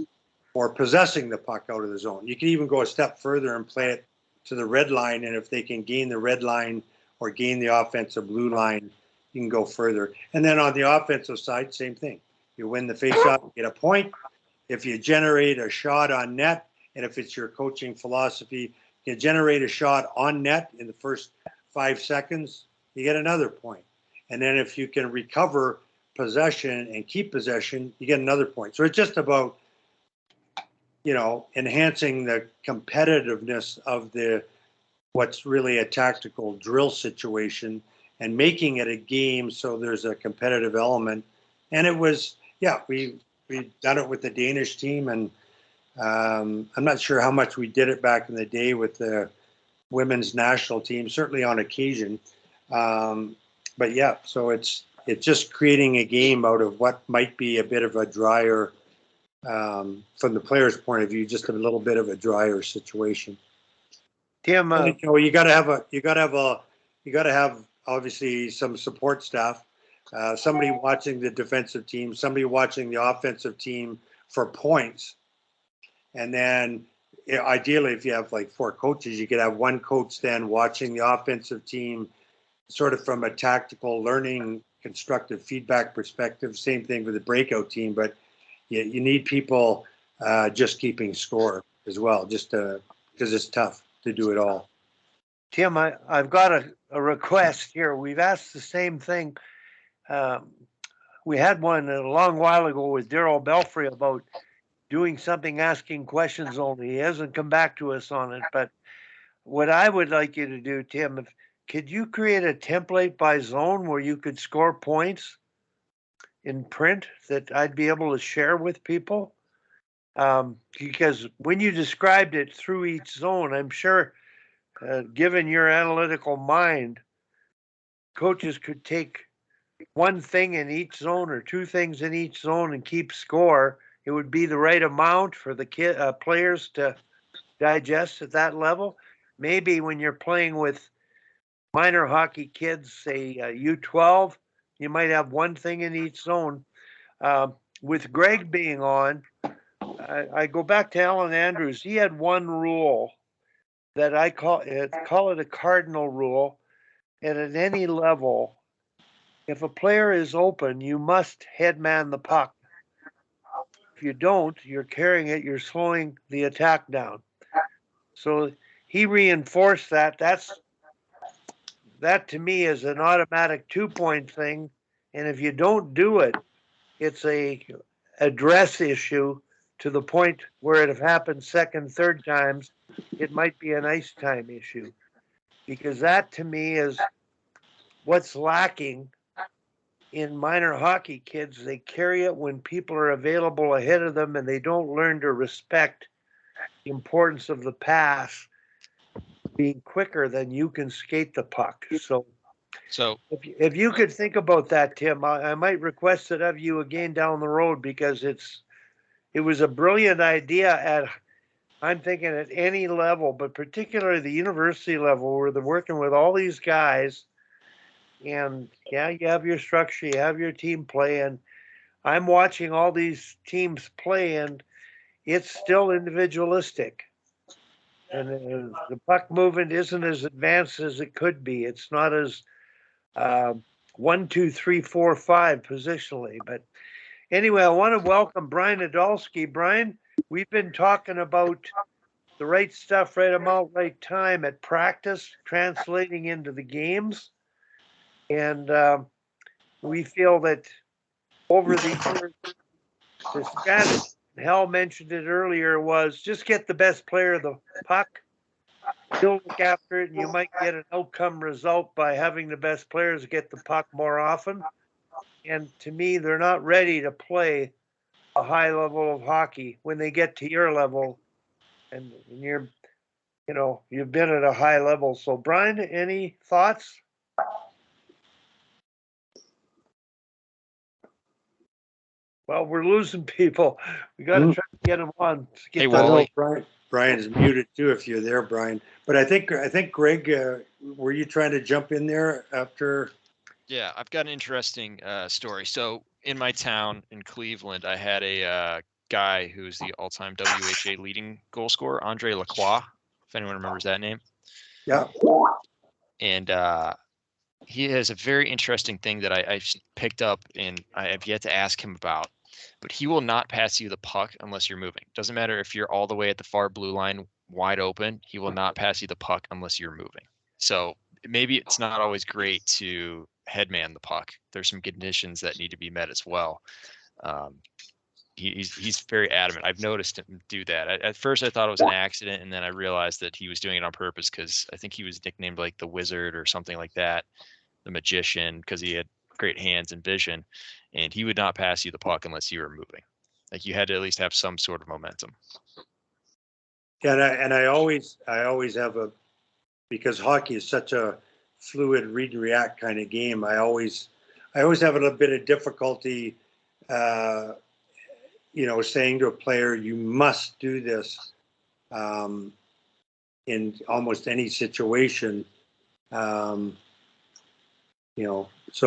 Speaker 6: for possessing the puck out of the zone. You can even go a step further and play it to the red line, and if they can gain the red line or gain the offensive blue line, you can go further. And then on the offensive side, same thing. You win the faceoff, you get a point. If you generate a shot on net, and if it's your coaching philosophy, you generate a shot on net in the first 5 seconds, you get another point. And then if you can recover possession and keep possession, you get another point. So it's just about, enhancing the competitiveness of what's really a tactical drill situation and making it a game so there's a competitive element. And it was, we've done it with the Danish team, and I'm not sure how much we did it back in the day with the women's national team, certainly on occasion. But yeah, so it's just creating a game out of what might be a bit of a drier, from the player's point of view, just a little bit of a drier situation.
Speaker 2: Tim,
Speaker 6: you got to have obviously some support staff, somebody watching the defensive team, somebody watching the offensive team for points, and then ideally, if you have like 4 coaches, you could have one coach then watching the offensive team, sort of from a tactical learning, constructive feedback perspective. Same thing with the breakout team, but you need people just keeping score as well, just because it's tough to do it all.
Speaker 2: Tim, I've got a request here. We've asked the same thing. We had one a long while ago with Daryl Belfry about doing something, asking questions only. He hasn't come back to us on it. But what I would like you to do, Tim, could you create a template by zone where you could score points in print that I'd be able to share with people? Because when you described it through each zone, I'm sure, given your analytical mind, coaches could take one thing in each zone or 2 things in each zone and keep score. It would be the right amount for the players to digest at that level. Maybe when you're playing with minor hockey kids, say U12, you might have one thing in each zone. With Greg being on, I go back to Alan Andrews. He had one rule that I call it a cardinal rule. And at any level, if a player is open, you must headman the puck. If you don't, you're carrying it, you're slowing the attack down. So he reinforced that. That to me is an automatic 2-point thing. And if you don't do it, it's a address issue to the point where it happens second, third times, it might be an ice time issue. Because that to me is what's lacking in minor hockey kids. They carry it when people are available ahead of them, and they don't learn to respect the importance of the pass being quicker than you can skate the puck. So if you could think about that, Tim, I might request it of you again down the road, because it was a brilliant idea I'm thinking at any level, but particularly the university level, where they're working with all these guys. And you have your structure, you have your team play, and I'm watching all these teams play, and it's still individualistic. And the puck movement isn't as advanced as it could be. It's not as 1, 2, 3, 4, 5 positionally. But anyway, I want to welcome Brian Adolski. Brian, we've been talking about the right stuff, right amount, right time at practice, translating into the games. And we feel that over the years, the strategy, Hal mentioned it earlier, was just get the best player of the puck, still look after it, and you might get an outcome result by having the best players get the puck more often. And to me, they're not ready to play a high level of hockey when they get to your level, and you've been at a high level. So Brian, any thoughts? Well, we're losing people. We got to try to get them on.
Speaker 5: Hey, Wally.
Speaker 6: Brian is muted too, if you're there, Brian. But I think Greg, were you trying to jump in there after?
Speaker 5: Yeah, I've got an interesting story. So in my town in Cleveland, I had a guy who's the all-time WHA leading goal scorer, Andre Lacroix, if anyone remembers that name.
Speaker 6: Yeah.
Speaker 5: And he has a very interesting thing that I picked up and I have yet to ask him about. But he will not pass you the puck unless you're moving. Doesn't matter if you're all the way at the far blue line wide open. He will not pass you the puck unless you're moving. So maybe it's not always great to headman the puck. There's some conditions that need to be met as well. He's very adamant. I've noticed him do that. At first, I thought it was an accident, and then I realized that he was doing it on purpose because I think he was nicknamed like the Wizard or something like that, the Magician, because he had great hands and vision, and he would not pass you the puck unless you were moving. Like you had to at least have some sort of momentum.
Speaker 6: Yeah, and I always have because hockey is such a fluid read and react kind of game. I always have a little bit of difficulty. Saying to a player, you must do this in almost any situation. So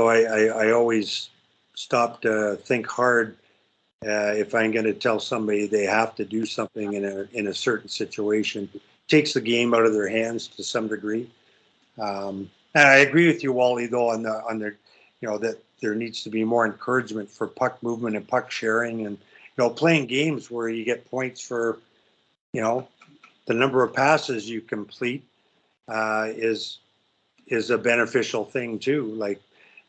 Speaker 6: I always stop to think hard if I'm going to tell somebody they have to do something in a certain situation. It takes the game out of their hands to some degree. And I agree with you, Wally, though, on the that there needs to be more encouragement for puck movement and puck sharing, and playing games where you get points for the number of passes you complete is a beneficial thing too. Like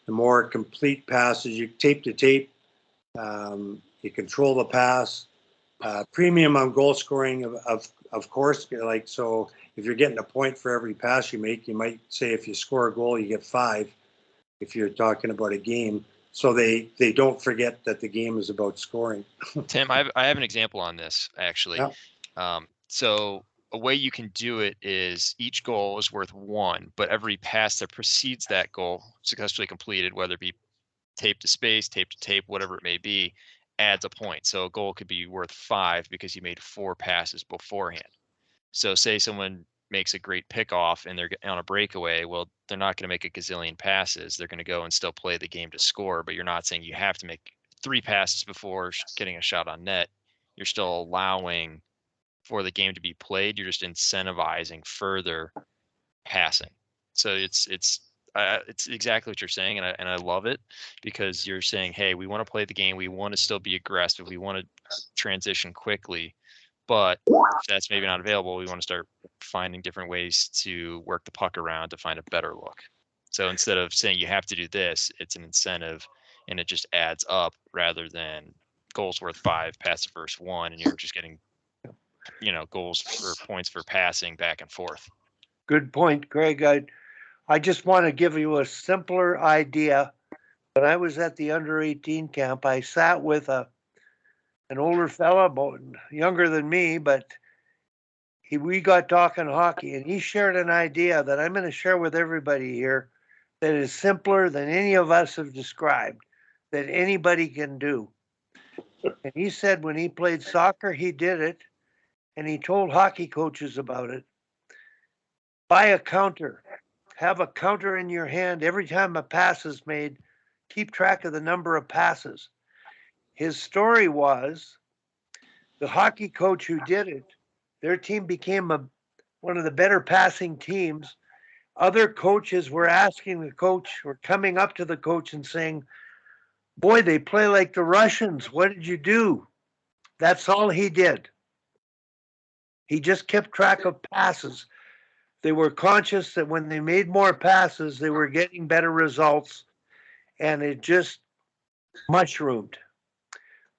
Speaker 6: the more complete passes you tape to tape, you control the pass. Premium on goal scoring, of course. Like, so if you're getting a point for every pass you make, you might say if you score a goal, you get 5. If you're talking about a game, so they don't forget that the game is about scoring.
Speaker 5: Tim, I have an example on this actually.
Speaker 6: Yeah.
Speaker 5: So a way you can do it is each goal is worth 1, but every pass that precedes that goal successfully completed, whether it be tape to space, tape to tape, whatever it may be, adds a point. So a goal could be worth 5 because you made 4 passes beforehand. So say someone makes a great pickoff and they're on a breakaway. Well, they're not going to make a gazillion passes. They're going to go and still play the game to score, but you're not saying you have to make 3 passes before getting a shot on net. You're still allowing for the game to be played. You're just incentivizing further passing. So it's exactly what you're saying, and I love it because you're saying, hey, we want to play the game, we want to still be aggressive, we want to transition quickly, but if that's maybe not available, we want to start finding different ways to work the puck around to find a better look. So instead of saying you have to do this, it's an incentive, and it just adds up rather than goals worth 5, pass the first 1, and you're just getting goals for points for passing back and forth.
Speaker 2: Good point, Greg. I just want to give you a simpler idea. When I was at the under 18 camp, I sat with an older fella, about younger than me, but we got talking hockey, and he shared an idea that I'm going to share with everybody here that is simpler than any of us have described, that anybody can do. And he said when he played soccer, he did it, and he told hockey coaches about it. Buy a counter. Have a counter in your hand every time a pass is made. Keep track of the number of passes. His story was the hockey coach who did it, their team became one of the better passing teams. Other coaches were asking the coach, or coming up to the coach and saying, boy, they play like the Russians. What did you do? That's all he did. He just kept track of passes. They were conscious that when they made more passes, they were getting better results, and it just mushroomed.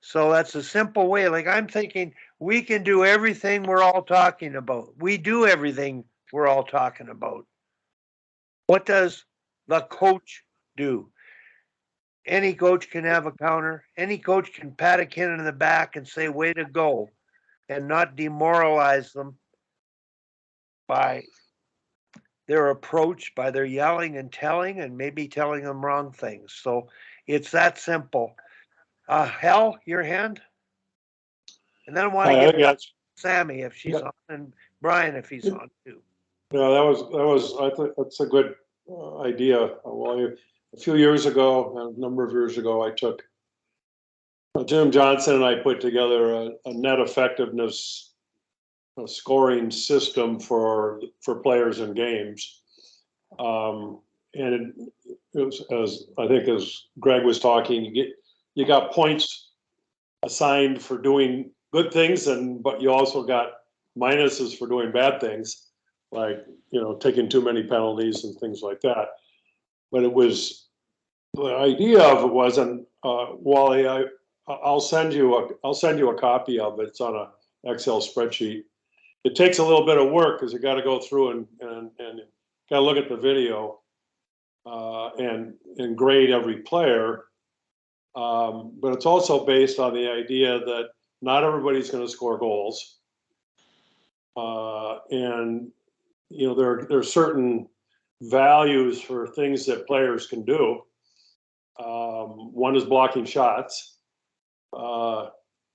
Speaker 2: So that's a simple way. Like, I'm thinking we can do everything we're all talking about. We do everything we're all talking about. What does the coach do? Any coach can have a counter. Any coach can pat a kid in the back and say, way to go, and not demoralize them by their approach, by their yelling and telling, and maybe telling them wrong things. So it's that simple. Hal, your hand? And then I want to get Sammy if she's on, and Brian if he's on too.
Speaker 1: No, I think that's a good idea. Well, a few years ago, a number of years ago, I took Jim Johnson and I put together a net effectiveness scoring system for players in games. and it was, as I think as Greg was talking, you got points assigned for doing good things, but you also got minuses for doing bad things, like taking too many penalties and things like that. But the idea of it was, and Wally, I'll send you a copy of it. It's on a Excel spreadsheet. It takes a little bit of work because you got to go through and got to look at the video and grade every player. But it's also based on the idea that not everybody's going to score goals, and there are certain values for things that players can do. One is blocking shots, and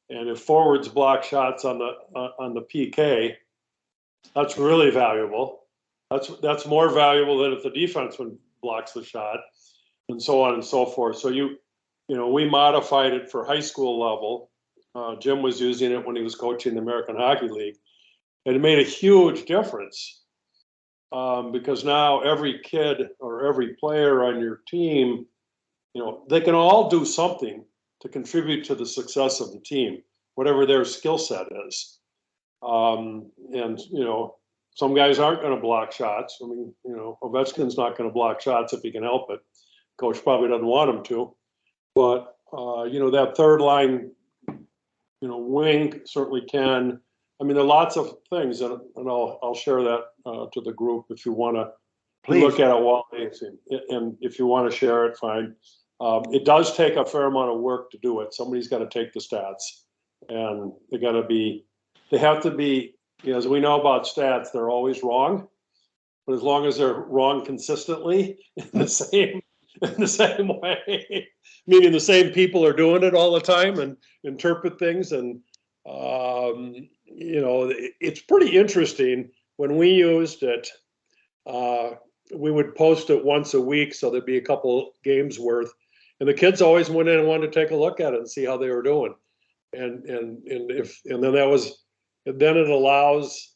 Speaker 1: if forwards block shots on the PK, that's really valuable. That's more valuable than if the defenseman blocks the shot, and so on and so forth. So we modified it for high school level. Jim was using it when he was coaching the American Hockey League, and it made a huge difference because now every kid or every player on your team, they can all do something to contribute to the success of the team, whatever their skill set is. And some guys aren't going to block shots. I mean, Ovechkin's not going to block shots if he can help it. Coach probably doesn't want him to. But, that third line, wing certainly can. I mean, there are lots of things, and I'll share that to the group if you want to look at it, Wally, and if you want to share it, fine. It does take a fair amount of work to do it. Somebody's got to take the stats, and they have to be, as we know about stats, they're always wrong. But as long as they're wrong consistently in the same way, meaning the same people are doing it all the time and interpret things, and it's pretty interesting. When we used it, we would post it once a week, so there'd be a couple games worth, and the kids always went in and wanted to take a look at it and see how they were doing, and then it allows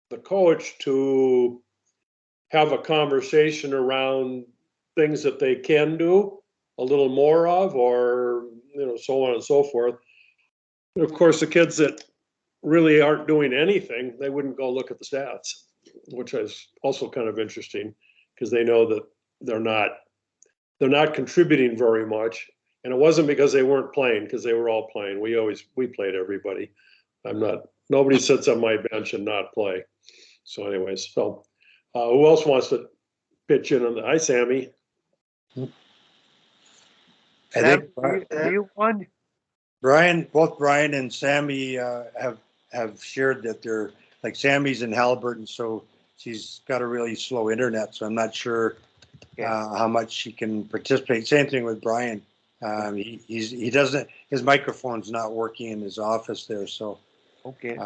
Speaker 1: the coach to have a conversation around things that they can do a little more of, or so on and so forth. And of course, the kids that really aren't doing anything, they wouldn't go look at the stats, which is also kind of interesting because they know that they're not contributing very much. And it wasn't because they weren't playing, because they were all playing. We played everybody. Nobody sits on my bench and not play. So anyways, who else wants to pitch in on the, hi, Sammy.
Speaker 6: I think
Speaker 2: you won.
Speaker 6: Both Brian and Sammy have shared that they're, like, Sammy's in Halliburton, so she's got a really slow internet, so I'm not sure how much she can participate. Same thing with Brian. He doesn't, his microphone's not working in his office there, so.
Speaker 2: Okay.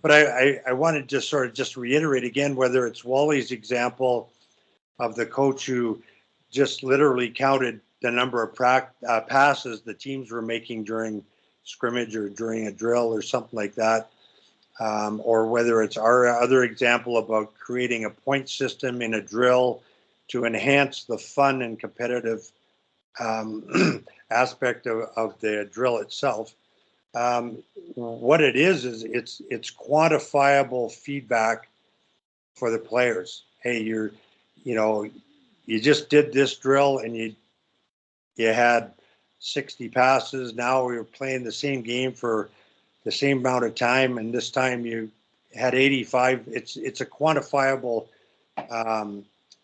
Speaker 6: But I wanted to just reiterate again, whether it's Wally's example of the coach who just literally counted the number of passes the teams were making during scrimmage or during a drill or something like that, or whether it's our other example about creating a point system in a drill to enhance the fun and competitive aspect of the drill itself. What it is it's quantifiable feedback for the players. Hey, you just did this drill and you had 60 passes. Now we were playing the same game for the same amount of time, and this time you had 85. It's a quantifiable,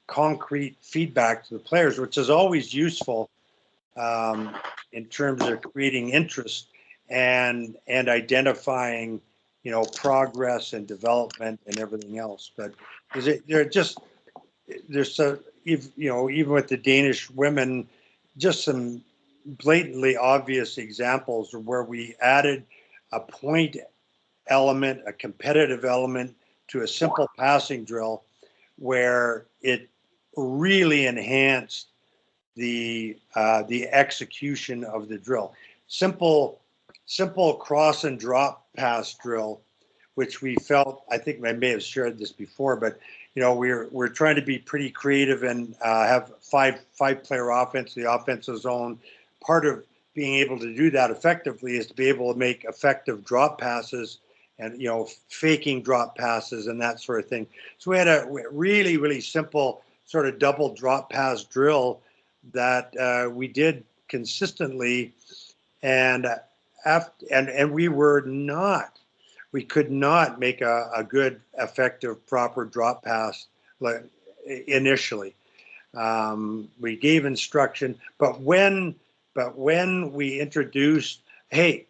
Speaker 6: concrete feedback to the players, which is always useful in terms of creating interest and identifying, progress and development and everything else. But even with the Danish women, just some blatantly obvious examples where we added a point element, a competitive element to a simple passing drill where it really enhanced the execution of the drill. Simple cross and drop pass drill, which we felt, I think I may have shared this before, but we're trying to be pretty creative and have five player offense, the offensive zone. Part of being able to do that effectively is to be able to make effective drop passes and, faking drop passes and that sort of thing. So we had a really, really simple sort of double drop pass drill that we did consistently. And we could not make a good, effective, proper drop pass initially. We gave instruction, but when we introduced, hey,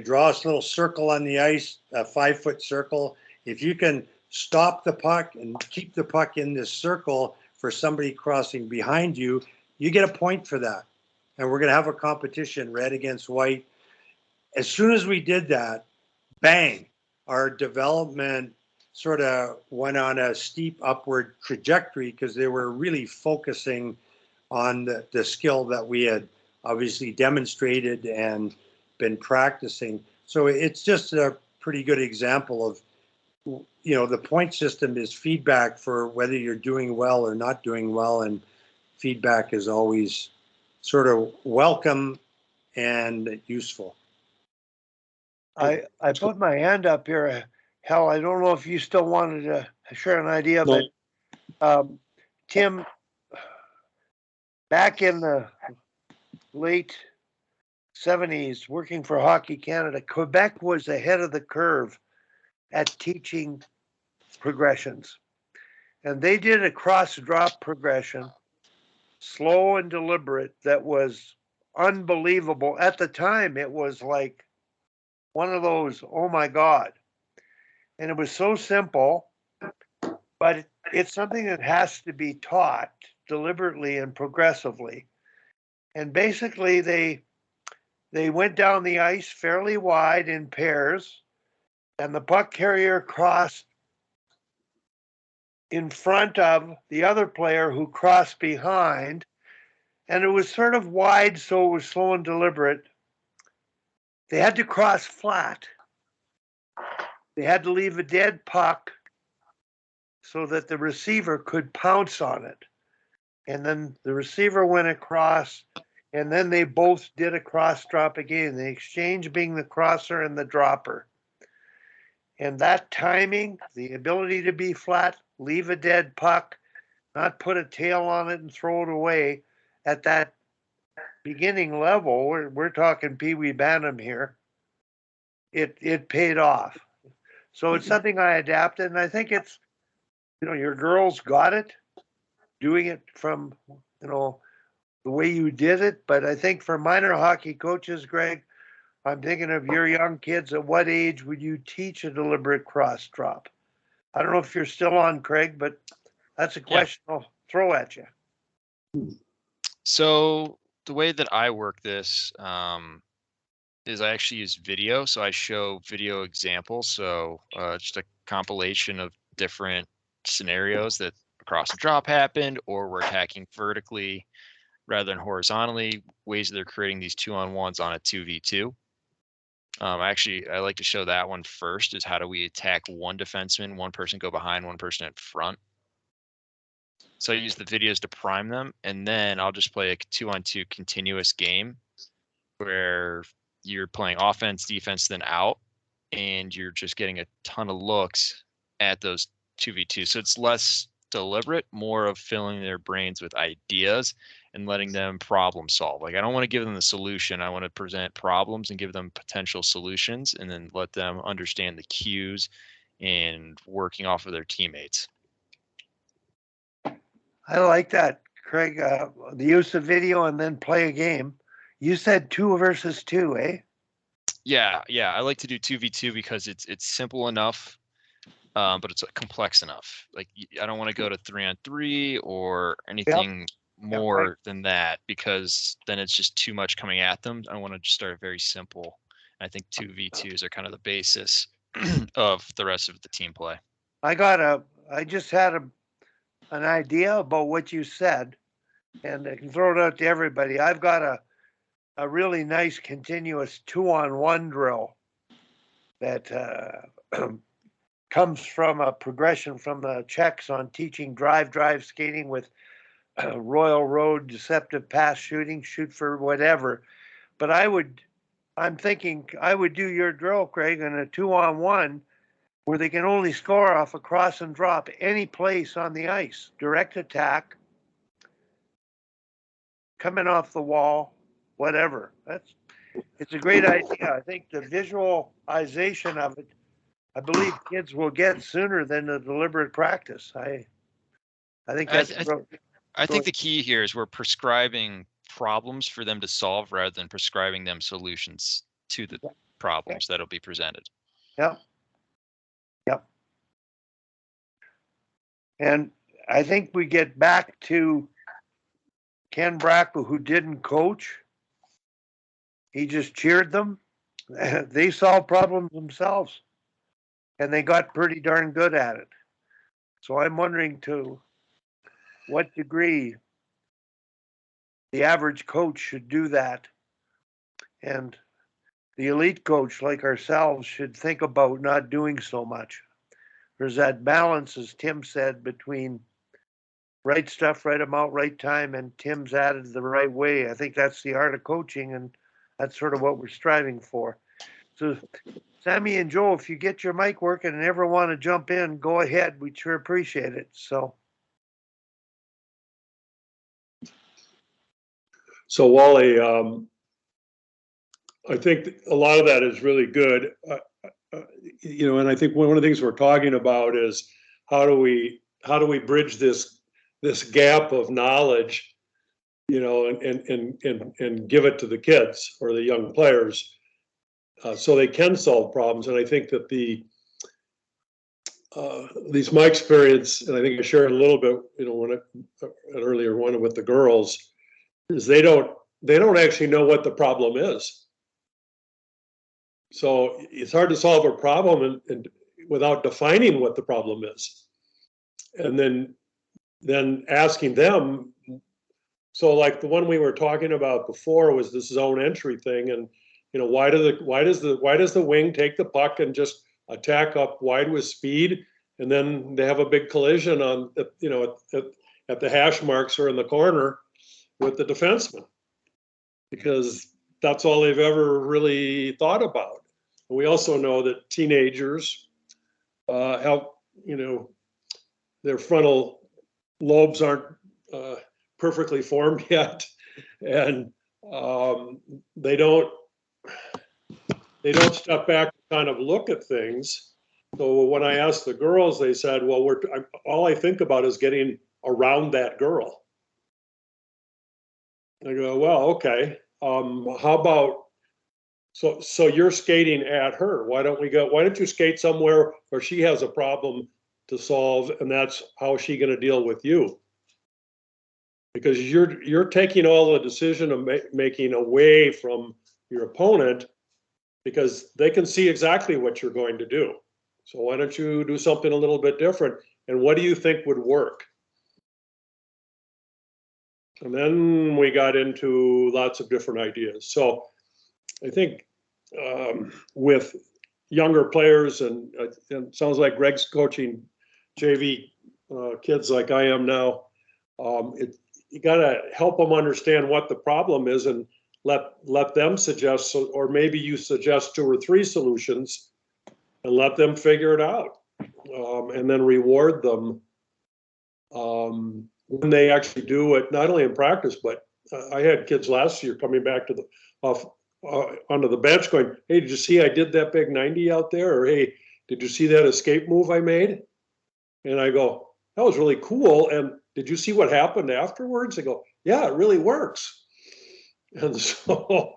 Speaker 6: draw us a little circle on the ice, a 5-foot circle. If you can stop the puck and keep the puck in this circle for somebody crossing behind you, you get a point for that. And we're going to have a competition, red against white. As soon as we did that, bang, our development sort of went on a steep upward trajectory because they were really focusing on the skill that we had obviously demonstrated and been practicing. So it's just a pretty good example of, the point system is feedback for whether you're doing well or not doing well. And feedback is always sort of welcome and useful.
Speaker 2: I put my hand up here. Hal, I don't know if you still wanted to share an idea, but Tim, back in the late 70s, working for Hockey Canada, Quebec was ahead of the curve at teaching progressions. And they did a cross-drop progression, slow and deliberate, that was unbelievable. At the time, it was like one of those, oh my God. And it was so simple, but it's something that has to be taught deliberately and progressively. And basically, they went down the ice fairly wide in pairs, and the puck carrier crossed in front of the other player who crossed behind. And it was sort of wide, so it was slow and deliberate. They had to cross flat. They had to leave a dead puck so that the receiver could pounce on it. And then the receiver went across, and then they both did a cross drop again, the exchange being the crosser and the dropper. And that timing, the ability to be flat, leave a dead puck, not put a tail on it and throw it away at that beginning level, we're talking Pee Wee Bantam here, it paid off. So it's something I adapted, and I think it's, your girls got it, doing it from, the way you did it. But I think for minor hockey coaches, Greg, I'm thinking of your young kids. At what age would you teach a deliberate cross drop? I don't know if you're still on, Craig, but that's a question I'll throw at you.
Speaker 5: So the way that I work this is I actually use video. So I show video examples. So just a compilation of different scenarios that across the drop happened, or we're attacking vertically rather than horizontally, ways that they're creating these 2-on-1s on a 2v2. I like to show that one first, is how do we attack one defenseman, one person go behind, one person in front. So I use the videos to prime them, and then I'll just play a 2-on-2 continuous game where you're playing offense, defense, then out, and you're just getting a ton of looks at those 2v2. So it's less deliberate, more of filling their brains with ideas and letting them problem solve. Like, I don't want to give them the solution. I want to present problems and give them potential solutions, and then let them understand the cues and working off of their teammates.
Speaker 2: I like that, Craig. The use of video and then play a game. You said 2 versus 2, eh?
Speaker 5: Yeah. I like to do 2v2 because it's simple enough, but it's complex enough. Like, I don't want to go to 3-on-3 or anything more than that, because then it's just too much coming at them. I want to just start very simple. I think 2v2s are kind of the basis of the rest of the team play.
Speaker 2: I just had an idea about what you said, and I can throw it out to everybody. I've got a really nice continuous 2-on-1 drill that comes from a progression from the Czechs on teaching drive skating with Royal Road, deceptive pass shooting, shoot for whatever. But I'm thinking I would do your drill, Craig, in a 2-on-1 where they can only score off a cross and drop any place on the ice, direct attack, coming off the wall, whatever. It's a great idea. I think the visualization of it, I believe kids will get sooner than the deliberate practice. I think that's.
Speaker 5: I think the key here is we're prescribing problems for them to solve rather than prescribing them solutions to the problems that'll be presented.
Speaker 2: Yep. And I think we get back to Ken Brackle, who didn't coach. He just cheered them. They solved problems themselves, and they got pretty darn good at it. So I'm wondering to what degree the average coach should do that, and the elite coach like ourselves should think about not doing so much. There's that balance, as Tim said, between right stuff, right amount, right time, and Tim's added the right way. I think that's the art of coaching, and that's sort of what we're striving for. So, Sammy and Joe, if you get your mic working and ever want to jump in, go ahead. We'd sure appreciate it. So
Speaker 1: Wally, I think a lot of that is really good. And I think one of the things we're talking about is how do we bridge this gap of knowledge, and give it to the kids or the young players, so they can solve problems. And I think that at least my experience, and I think I shared a little bit, when an earlier one with the girls, is they don't actually know what the problem is. So it's hard to solve a problem and without defining what the problem is, and then asking them. So like the one we were talking about before was this zone entry thing, and why does the wing take the puck and just attack up wide with speed, and then they have a big collision on at the hash marks or in the corner with the defenseman, because that's all they've ever really thought about. And we also know that teenagers have, their frontal lobes aren't perfectly formed yet, and they don't step back and kind of look at things. So when I asked the girls, they said, well, all I think about is getting around that girl. I go, well, okay. How about, so you're skating at her. Why don't you skate somewhere where she has a problem to solve, and that's how she's going to deal with you? Because you're taking all the decision of making away from your opponent, because they can see exactly what you're going to do. So why don't you do something a little bit different? And what do you think would work? And then we got into lots of different ideas. So I think with younger players, and it sounds like Greg's coaching JV kids like I am now, you got to help them understand what the problem is and let them suggest, or maybe you suggest 2 or 3 solutions and let them figure it out, and then reward them when they actually do it, not only in practice, but I had kids last year coming back to onto the bench going, hey, did you see I did that big 90 out there? Or, hey, did you see that escape move I made? And I go, that was really cool. And did you see what happened afterwards? I go, yeah, it really works. And so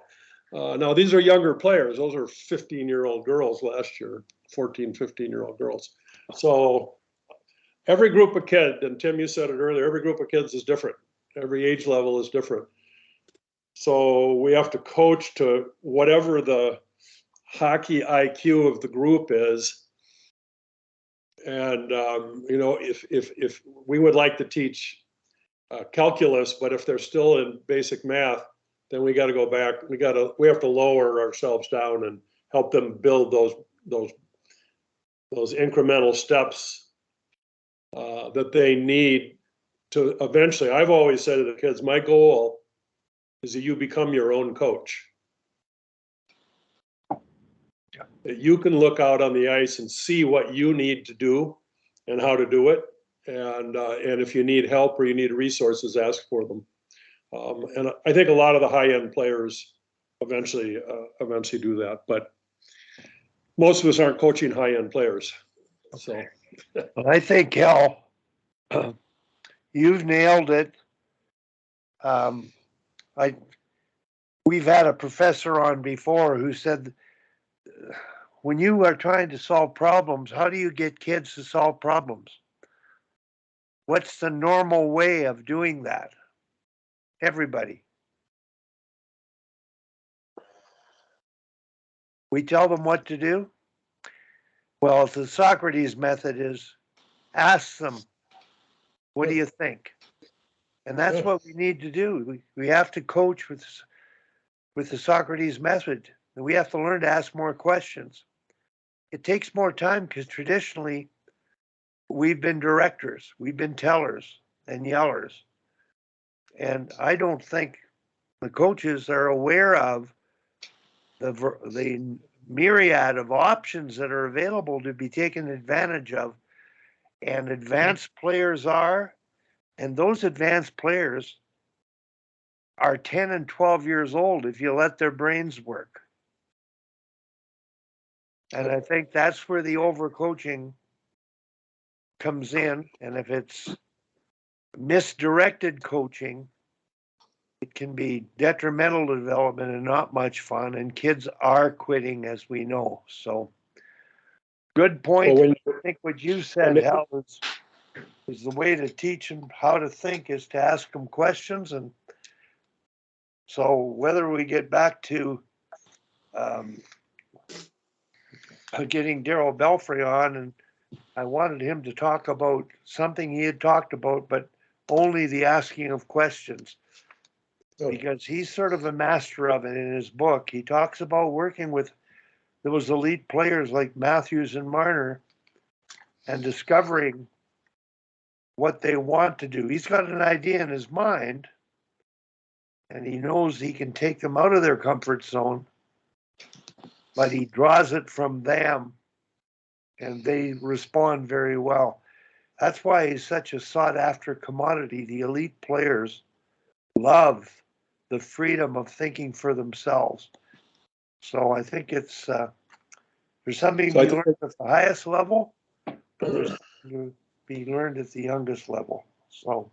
Speaker 1: now these are younger players. Those are 15-year-old girls last year, 14, 15-year-old girls. So every group of kids, and Tim, you said it earlier, every group of kids is different. Every age level is different. So we have to coach to whatever the hockey IQ of the group is. And, if we would like to teach calculus, but if they're still in basic math, then we got to go back. We have to lower ourselves down and help them build those those incremental steps that they need to eventually. I've always said to the kids, my goal is that you become your own coach. That you can look out on the ice and see what you need to do and how to do it. And if you need help or you need resources, ask for them. And I think a lot of the high-end players eventually do that. But most of us aren't coaching high-end players. So
Speaker 2: I think, Cal, you've nailed it. We've had a professor on before who said, when you are trying to solve problems, how do you get kids to solve problems? What's the normal way of doing that? Everybody. We tell them what to do. Well, the Socrates method is ask them, what do you think? And that's what we need to do. We have to coach with the Socrates method. We have to learn to ask more questions. It takes more time because traditionally we've been directors, we've been tellers and yellers. And I don't think the coaches are aware of the myriad of options that are available to be taken advantage of. And advanced players are, and those advanced players are 10 and 12 years old if you let their brains work. And I think that's where the overcoaching comes in. And if it's misdirected coaching, it can be detrimental to development and not much fun. And kids are quitting, as we know. So good point.
Speaker 1: Well,
Speaker 2: I think what you said, Hal, is the way to teach them how to think is to ask them questions. And so whether we get back to getting Darryl Belfry on, and I wanted him to talk about something he had talked about, but only the asking of questions, because he's sort of a master of it in his book. He talks about working with those elite players like Matthews and Marner and discovering what they want to do. He's got an idea in his mind, and he knows he can take them out of their comfort zone, but he draws it from them, and they respond very well. That's why he's such a sought-after commodity. The elite players love the freedom of thinking for themselves. So I think it's there's something to be learned at the highest level, but there's something to be learned at the youngest level. So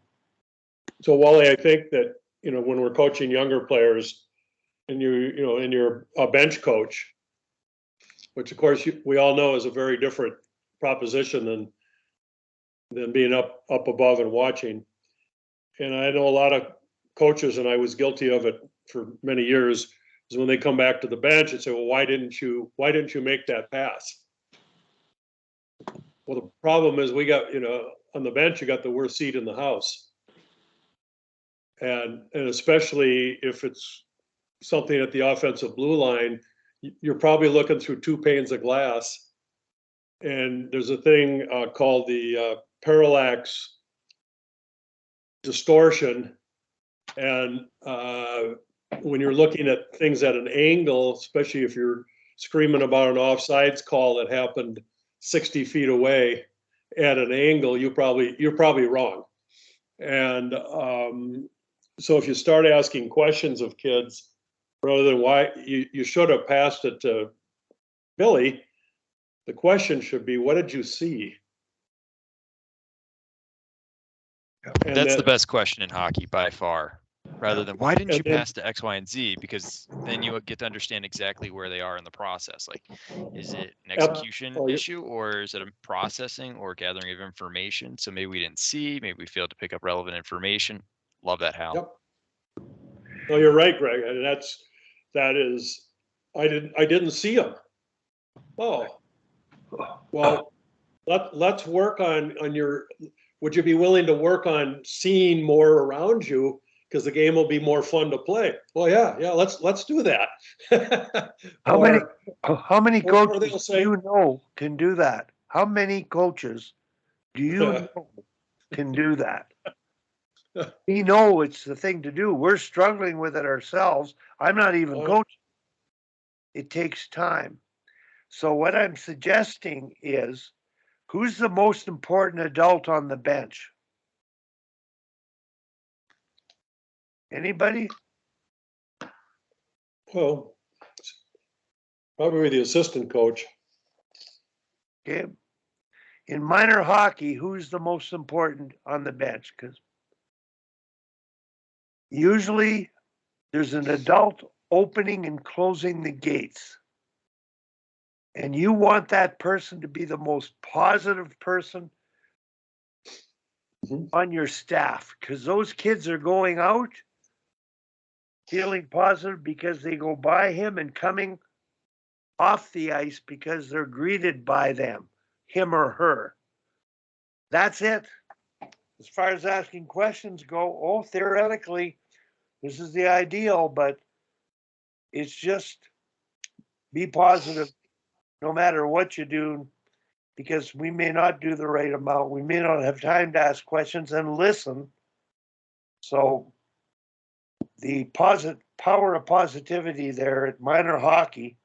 Speaker 1: Wally, I think that, when we're coaching younger players, and you're a bench coach, which of course we all know is a very different proposition than being up above and watching. And I know a lot of coaches, and I was guilty of it for many years, is when they come back to the bench and say, well, why didn't you make that pass? Well, the problem is we got, on the bench, you got the worst seat in the house. And especially if it's something at the offensive blue line, you're probably looking through two panes of glass. And there's a thing called the parallax distortion. And when you're looking at things at an angle, especially if you're screaming about an offsides call that happened 60 feet away at an angle, you're probably wrong. And so if you start asking questions of kids, rather than why you should have passed it to Billy, the question should be, what did you see?
Speaker 5: And that's the best question in hockey by far, rather than why didn't you pass to X, Y, and Z? Because then you get to understand exactly where they are in the process. Like, is it an execution issue, or is it a processing or gathering of information? So maybe we didn't see, maybe we failed to pick up relevant information. Love that, Hal.
Speaker 1: Yep. No, you're right, Greg. And that is, I didn't see him. Oh, well, let's work on your. Would you be willing to work on seeing more around you, because the game will be more fun to play? Well, yeah. Let's do that.
Speaker 2: How many coaches do you know can do that? How many coaches do you know can do that? We know it's the thing to do. We're struggling with it ourselves. I'm not even coaching. It takes time. So what I'm suggesting is, who's the most important adult on the bench? Anybody?
Speaker 1: Well, probably the assistant coach.
Speaker 2: Okay. In minor hockey, who's the most important on the bench? Because usually there's an adult opening and closing the gates. And you want that person to be the most positive person on your staff, because those kids are going out feeling positive because they go by him and coming off the ice because they're greeted by them, him or her. That's it. As far as asking questions go, theoretically, this is the ideal, but it's just be positive no matter what you do, because we may not do the right amount. We may not have time to ask questions and listen. So the power of positivity there at minor hockey,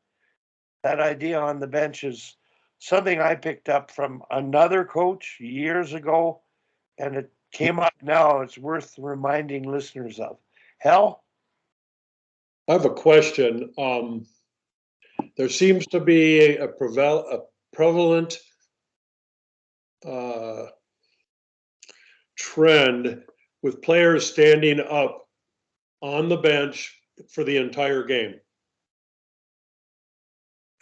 Speaker 2: that idea on the bench is something I picked up from another coach years ago, and it came up now. It's worth reminding listeners of. Hal?
Speaker 1: I have a question. There seems to be a prevalent trend with players standing up on the bench for the entire game.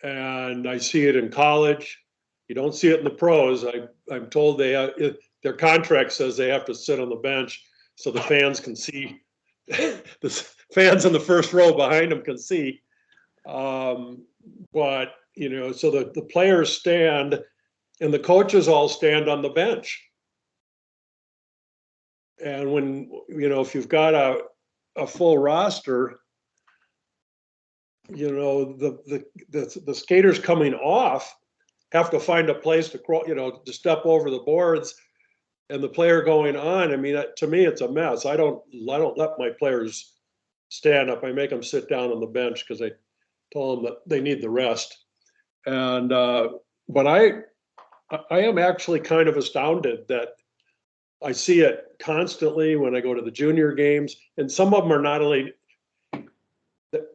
Speaker 1: And I see it in college. You don't see it in the pros. I'm told their contract says they have to sit on the bench so the fans can see. The fans in the first row behind them can see. But, so the players stand and the coaches all stand on the bench. And when, if you've got a full roster, the skaters coming off have to find a place to crawl, to step over the boards, and the player going on. I mean, to me, it's a mess. I don't let my players stand up. I make them sit down on the bench because I told them that they need the rest. And but I am actually kind of astounded that I see it constantly when I go to the junior games, and some of them are not only,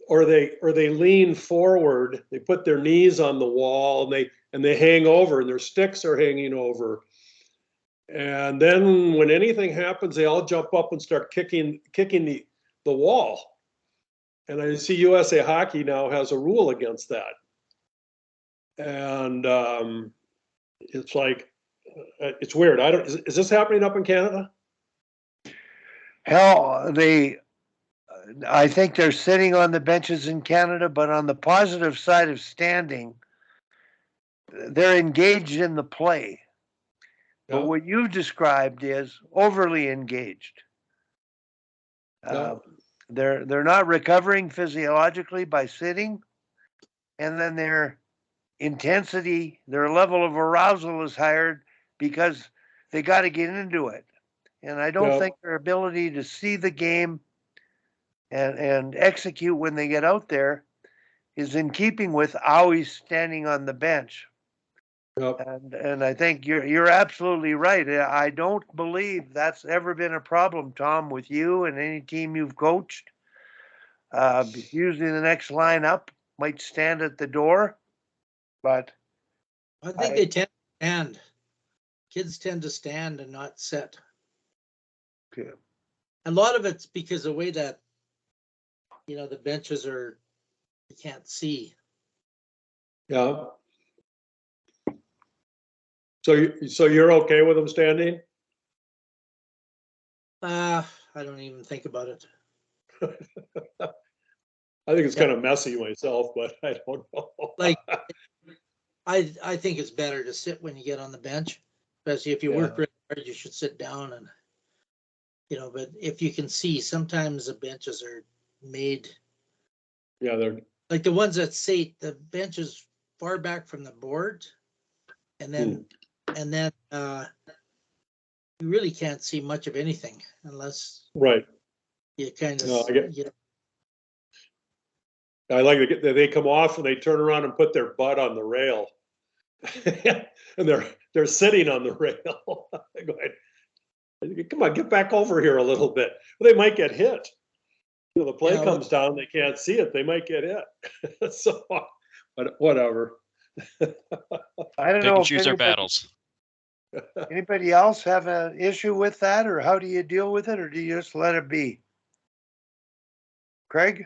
Speaker 1: or they lean forward, they put their knees on the wall, and they hang over, and their sticks are hanging over. And then when anything happens, they all jump up and start kicking the wall. And I see USA Hockey now has a rule against that. And it's like, it's weird. Is this happening up in Canada?
Speaker 2: Hell, I think they're sitting on the benches in Canada, but on the positive side of standing, they're engaged in the play. Yeah. But what you've described is overly engaged. Yeah. They're not recovering physiologically by sitting, and then their intensity, their level of arousal is higher because they got to get into it. And I don't think their ability to see the game and execute when they get out there is in keeping with always standing on the bench. Yep. And I think you're absolutely right. I don't believe that's ever been a problem, Tom, with you and any team you've coached. Usually the next line up might stand at the door, but
Speaker 4: I think they tend to stand. Kids tend to stand and not sit.
Speaker 2: Okay.
Speaker 4: A lot of it's because the way that, the benches are, you can't see.
Speaker 1: Yeah. So you're okay with them standing?
Speaker 4: I don't even think about it.
Speaker 1: I think it's kind of messy myself, but I don't know.
Speaker 4: Like, I think it's better to sit when you get on the bench, especially if you work really hard. You should sit down, and but if you can see, sometimes the benches are made.
Speaker 1: Yeah, they're
Speaker 4: like the ones that say the bench is far back from the board. And then, you really can't see much of anything unless
Speaker 1: Right.
Speaker 4: you kind of,
Speaker 1: No, I like they come off and they turn around and put their butt on the rail. And they're sitting on the rail. Going, come on, get back over here a little bit. Well, they might get hit. The play comes down, they can't see it, they might get hit. So, but whatever.
Speaker 2: I don't
Speaker 5: Pick
Speaker 2: know.
Speaker 5: and choose our battles.
Speaker 2: Anybody else have an issue with that, or how do you deal with it, or do you just let it be? Craig?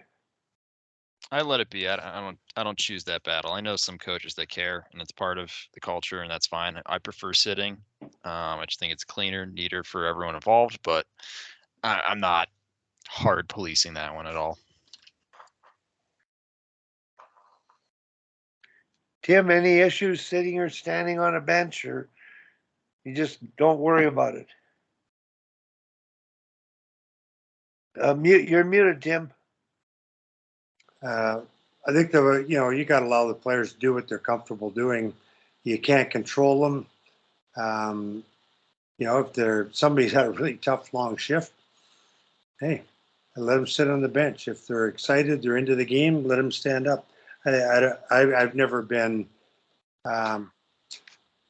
Speaker 5: I let it be. I don't choose that battle. I know some coaches that care, and it's part of the culture, and that's fine. I prefer sitting. I just think it's cleaner, neater for everyone involved, but I'm not hard policing that one at all.
Speaker 2: Tim, any issues sitting or standing on a bench, or you just don't worry about it? You're muted, Tim.
Speaker 6: I think you got to allow the players to do what they're comfortable doing. You can't control them. If somebody's had a really tough long shift, hey, let them sit on the bench. If they're excited, they're into the game, let them stand up. I've never been a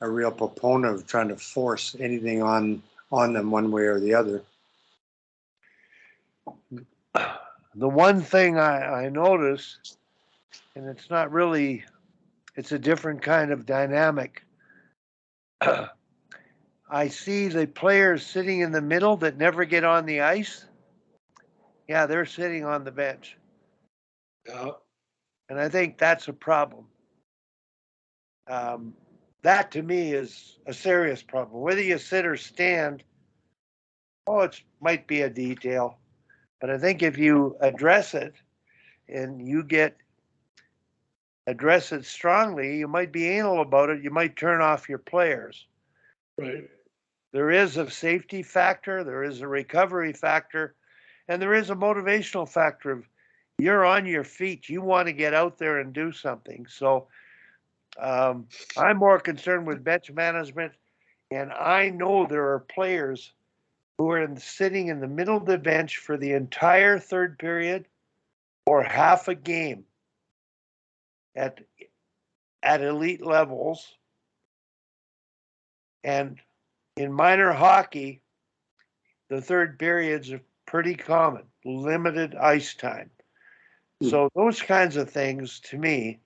Speaker 6: real proponent of trying to force anything on them one way or the other.
Speaker 2: The one thing I noticed, and it's not really, it's a different kind of dynamic. I see the players sitting in the middle that never get on the ice. Yeah, they're sitting on the bench. And I think that's a problem. That to me is a serious problem. Whether you sit or stand, it might be a detail. But I think if you address it and address it strongly, you might be anal about it. You might turn off your players.
Speaker 1: Right.
Speaker 2: There is a safety factor, there is a recovery factor, and there is a motivational factor of you're on your feet. You want to get out there and do something. So I'm more concerned with bench management, and I know there are players who are sitting in the middle of the bench for the entire third period or half a game at elite levels. And in minor hockey, the third periods are pretty common, limited ice time. So those kinds of things, to me,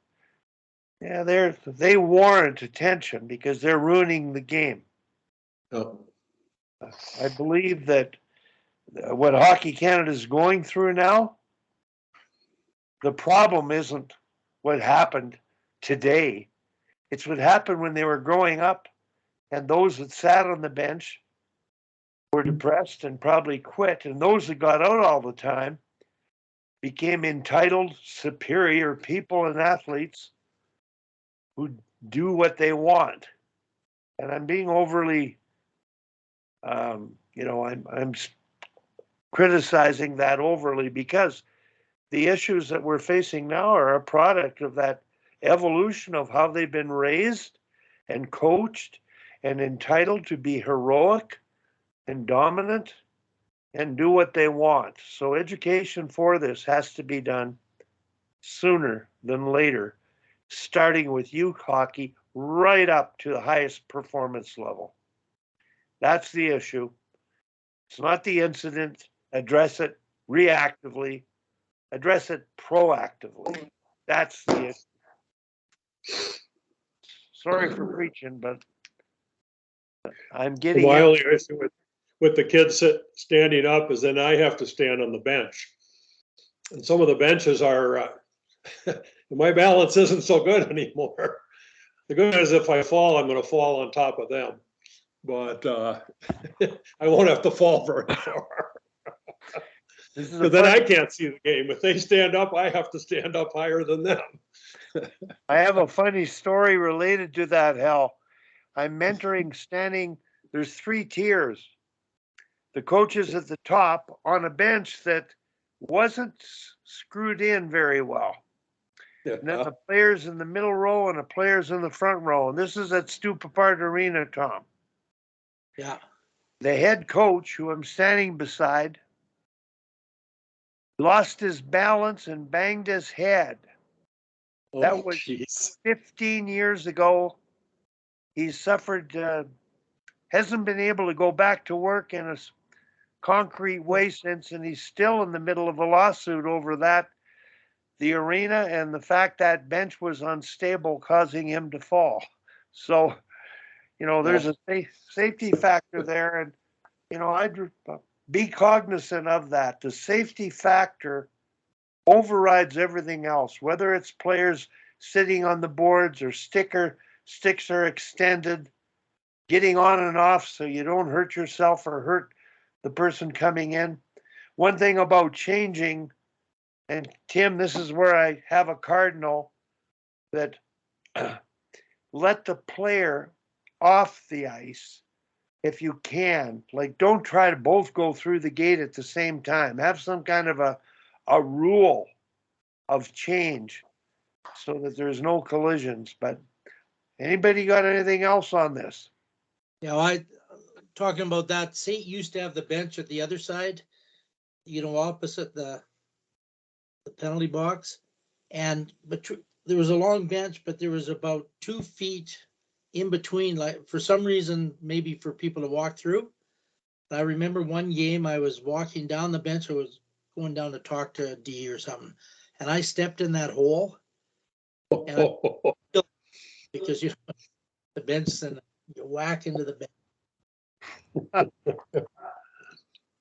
Speaker 2: they warrant attention because they're ruining the game.
Speaker 1: Oh.
Speaker 2: I believe that what Hockey Canada is going through now, the problem isn't what happened today. It's what happened when they were growing up, and those that sat on the bench were depressed and probably quit, and those that got out all the time became entitled, superior people and athletes who do what they want. And I'm being overly, I'm criticizing that overly because the issues that we're facing now are a product of that evolution of how they've been raised and coached and entitled to be heroic and dominant and do what they want. So education for this has to be done sooner than later, starting with youth hockey right up to the highest performance level. That's the issue. It's not the incident. Address it reactively. Address it proactively. That's the issue. Sorry for preaching, but I'm getting.
Speaker 1: My only issue with the kids standing up is then I have to stand on the bench. And some of the benches are, my balance isn't so good anymore. The good is if I fall, I'm going to fall on top of them. But I won't have to fall very far. But then I can't see the game. If they stand up, I have to stand up higher than them.
Speaker 2: I have a funny story related to that, Hal. I'm mentoring standing, there's 3 tiers. The coaches at the top on a bench that wasn't screwed in very well. and then the players in the middle row and the players in the front row. And this is at Stupapart Arena, Tom.
Speaker 4: Yeah.
Speaker 2: The head coach, who I'm standing beside, lost his balance and banged his head. That was 15 years ago. He's suffered, hasn't been able to go back to work in a concrete way since, and he's still in the middle of a lawsuit over that, the arena, and the fact that bench was unstable, causing him to fall. So, there's a safety factor there, and, I'd be cognizant of that. The safety factor overrides everything else, whether it's players sitting on the boards or sticks are extended, getting on and off so you don't hurt yourself or hurt the person coming in. One thing about changing, and Tim, this is where I have a cardinal, that let the player off the ice if you can. Like, don't try to both go through the gate at the same time. Have some kind of a rule of change so that there's no collisions. But anybody got anything else on this?
Speaker 4: Talking about that, St. used to have the bench at the other side, opposite the penalty box. But there was a long bench, but there was about 2 feet in between, like, for some reason, maybe for people to walk through. I remember one game I was walking down the bench. I was going down to talk to D or something, and I stepped in that hole. And because the bench, and you whack into the bench.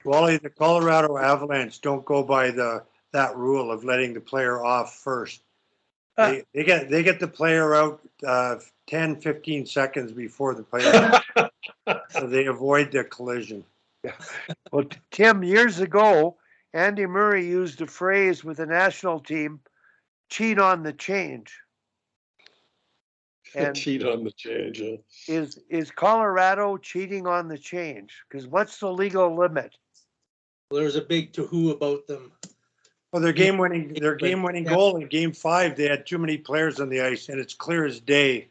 Speaker 6: Wally, the Colorado Avalanche don't go by that rule of letting the player off first. They get the player out 10, 15 seconds before the player, so they avoid the collision.
Speaker 2: Well, Tim, years ago, Andy Murray used a phrase with the national team, cheat on the change.
Speaker 1: And cheat on the change.
Speaker 2: Is Colorado cheating on the change? Because what's the legal limit?
Speaker 4: Well, there's a big to-hoo about them.
Speaker 6: Well, their game-winning goal in Game 5, they had too many players on the ice, and it's clear as day.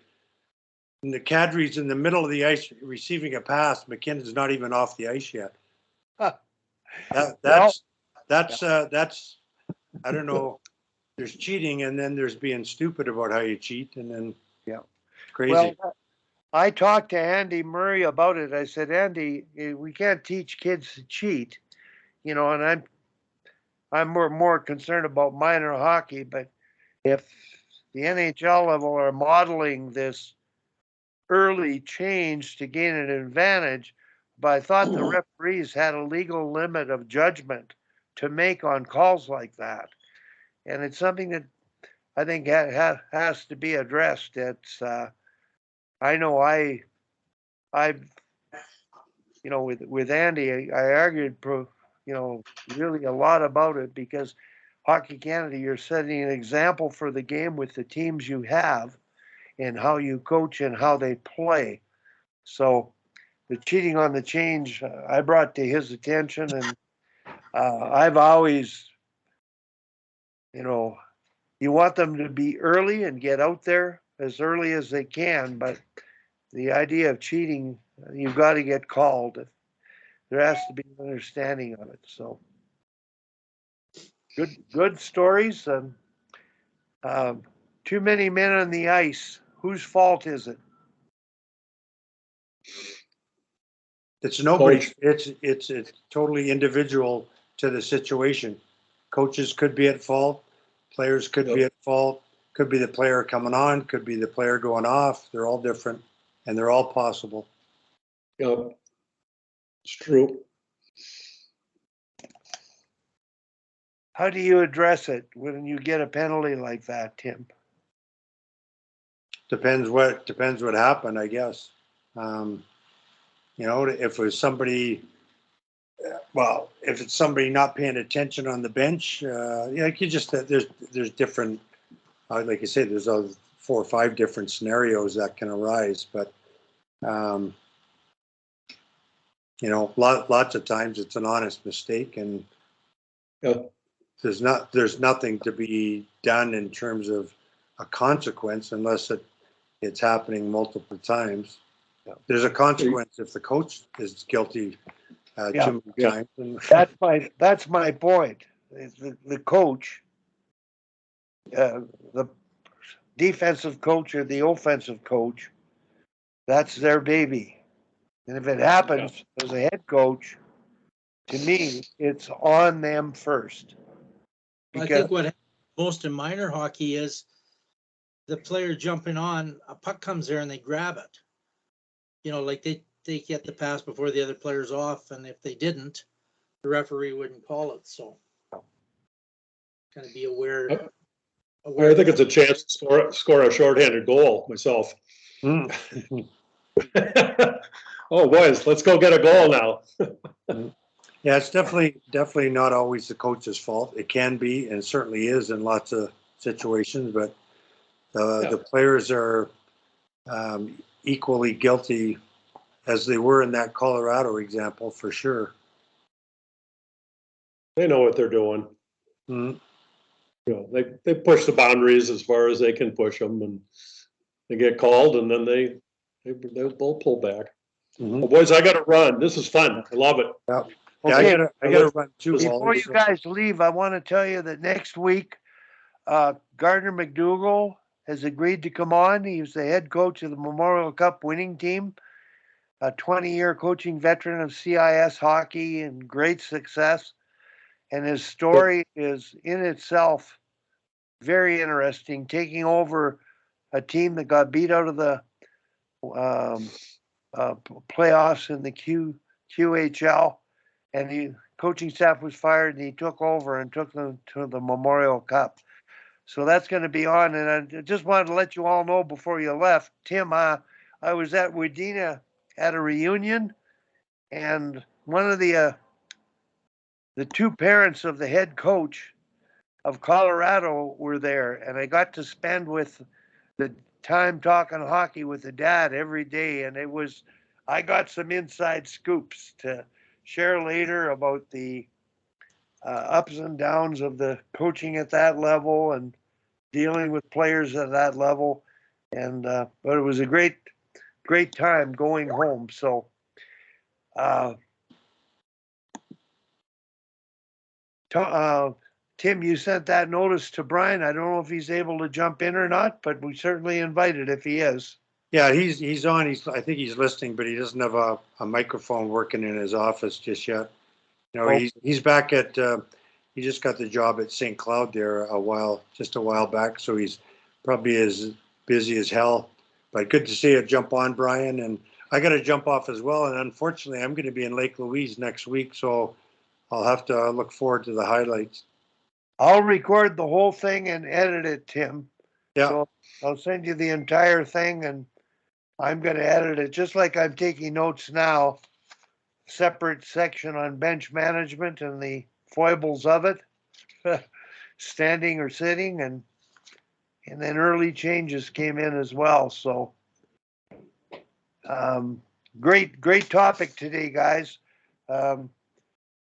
Speaker 6: And the Kadri's in the middle of the ice receiving a pass. McKinnon's not even off the ice yet. That's I don't know. There's cheating, and then there's being stupid about how you cheat, and then crazy.
Speaker 2: Well, I talked to Andy Murray about it. I said, Andy, we can't teach kids to cheat, and I'm more concerned about minor hockey. But if the NHL level are modeling this early change to gain an advantage, but I thought the referees had a legal limit of judgment to make on calls like that. And it's something that I think has to be addressed. It's, I know with Andy, I argued, really a lot about it, because Hockey Canada, you're setting an example for the game with the teams you have and how you coach and how they play. So the cheating on the change, I brought to his attention, and I've always, you want them to be early and get out there as early as they can, but the idea of cheating, you've got to get called. There has to be an understanding of it. So good stories. Too many men on the ice. Whose fault is it?
Speaker 6: It's nobody's. It's totally individual to the situation. Coaches could be at fault. Players could be at fault. Could be the player coming on. Could be the player going off. They're all different, and they're all possible.
Speaker 1: Yep, it's true.
Speaker 2: How do you address it when you get a penalty like that, Tim?
Speaker 6: Depends what happened, I guess. If it was somebody, if it's somebody not paying attention on the bench, there's different, like you say, there's 4 or 5 different scenarios that can arise, but lots of times it's an honest mistake, and there's nothing to be done in terms of a consequence unless it's happening multiple times. There's a consequence if the coach is guilty too many times. And
Speaker 2: That's my point. The coach, the defensive coach or the offensive coach, that's their baby. And if it happens as a head coach, to me, it's on them first.
Speaker 4: I think what happens most in minor hockey is the player jumping on, a puck comes there and they grab it. You know, like they get the pass before the other player's off, and if they didn't, the referee wouldn't call it. So kind of be aware.
Speaker 1: I think it's a chance to score a shorthanded goal myself. Oh, boys, let's go get a goal now.
Speaker 6: Yeah, it's definitely not always the coach's fault. It can be, and it certainly is in lots of situations, but the players are equally guilty as they were in that Colorado example, for sure.
Speaker 1: They know what they're doing.
Speaker 6: Mm-hmm.
Speaker 1: You know, they push the boundaries as far as they can push them, and they get called, and then they'll pull back.
Speaker 6: Mm-hmm.
Speaker 1: Well, boys, I got to run. This is fun. I love it.
Speaker 6: Yeah.
Speaker 2: Okay.
Speaker 6: Yeah, I gotta run too.
Speaker 2: Before you guys leave, I want to tell you that next week, Gardner McDougall has agreed to come on. He was the head coach of the Memorial Cup winning team, a 20-year coaching veteran of CIS hockey and great success. And his story is in itself very interesting, taking over a team that got beat out of the playoffs in the QHL. And the coaching staff was fired, and he took over and took them to the Memorial Cup. So that's going to be on. And I just wanted to let you all know before you left, Tim, I was at Wadena at a reunion, and one of the two parents of the head coach of Colorado were there, and I got to spend with the time talking hockey with the dad every day, and I got some inside scoops to share later about the ups and downs of the coaching at that level and dealing with players at that level. And but it was a great time going home. So Tim, you sent that notice to Brian. I don't know if he's able to jump in or not, but we certainly invited if he is.
Speaker 6: Yeah, he's on. I think he's listening, but he doesn't have a microphone working in his office just yet. You know, he's back at. He just got the job at St. Cloud there a while back, so he's probably as busy as hell. But good to see you jump on, Brian. And I got to jump off as well. And unfortunately, I'm going to be in Lake Louise next week, so I'll have to look forward to the highlights.
Speaker 2: I'll record the whole thing and edit it, Tim.
Speaker 6: Yeah.
Speaker 2: So I'll send you the entire thing, and I'm going to edit it just like I'm taking notes now. Separate section on bench management and the foibles of it, standing or sitting, and then early changes came in as well. So great topic today, guys.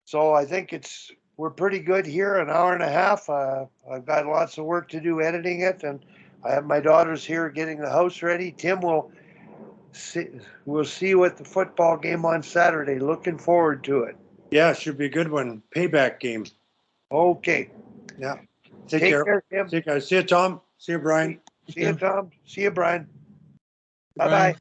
Speaker 2: So I think we're pretty good here, an hour and a half. I've got lots of work to do editing it, and I have my daughters here getting the house ready. Tim will see you at the football game on Saturday. Looking forward to it.
Speaker 6: Yeah, should be a good one. Payback game.
Speaker 2: Okay.
Speaker 6: Yeah. Take care.
Speaker 2: Tim.
Speaker 6: See you guys. See you, Tom. See you, Brian.
Speaker 2: See you, Tom. See you, Brian. Bye-bye.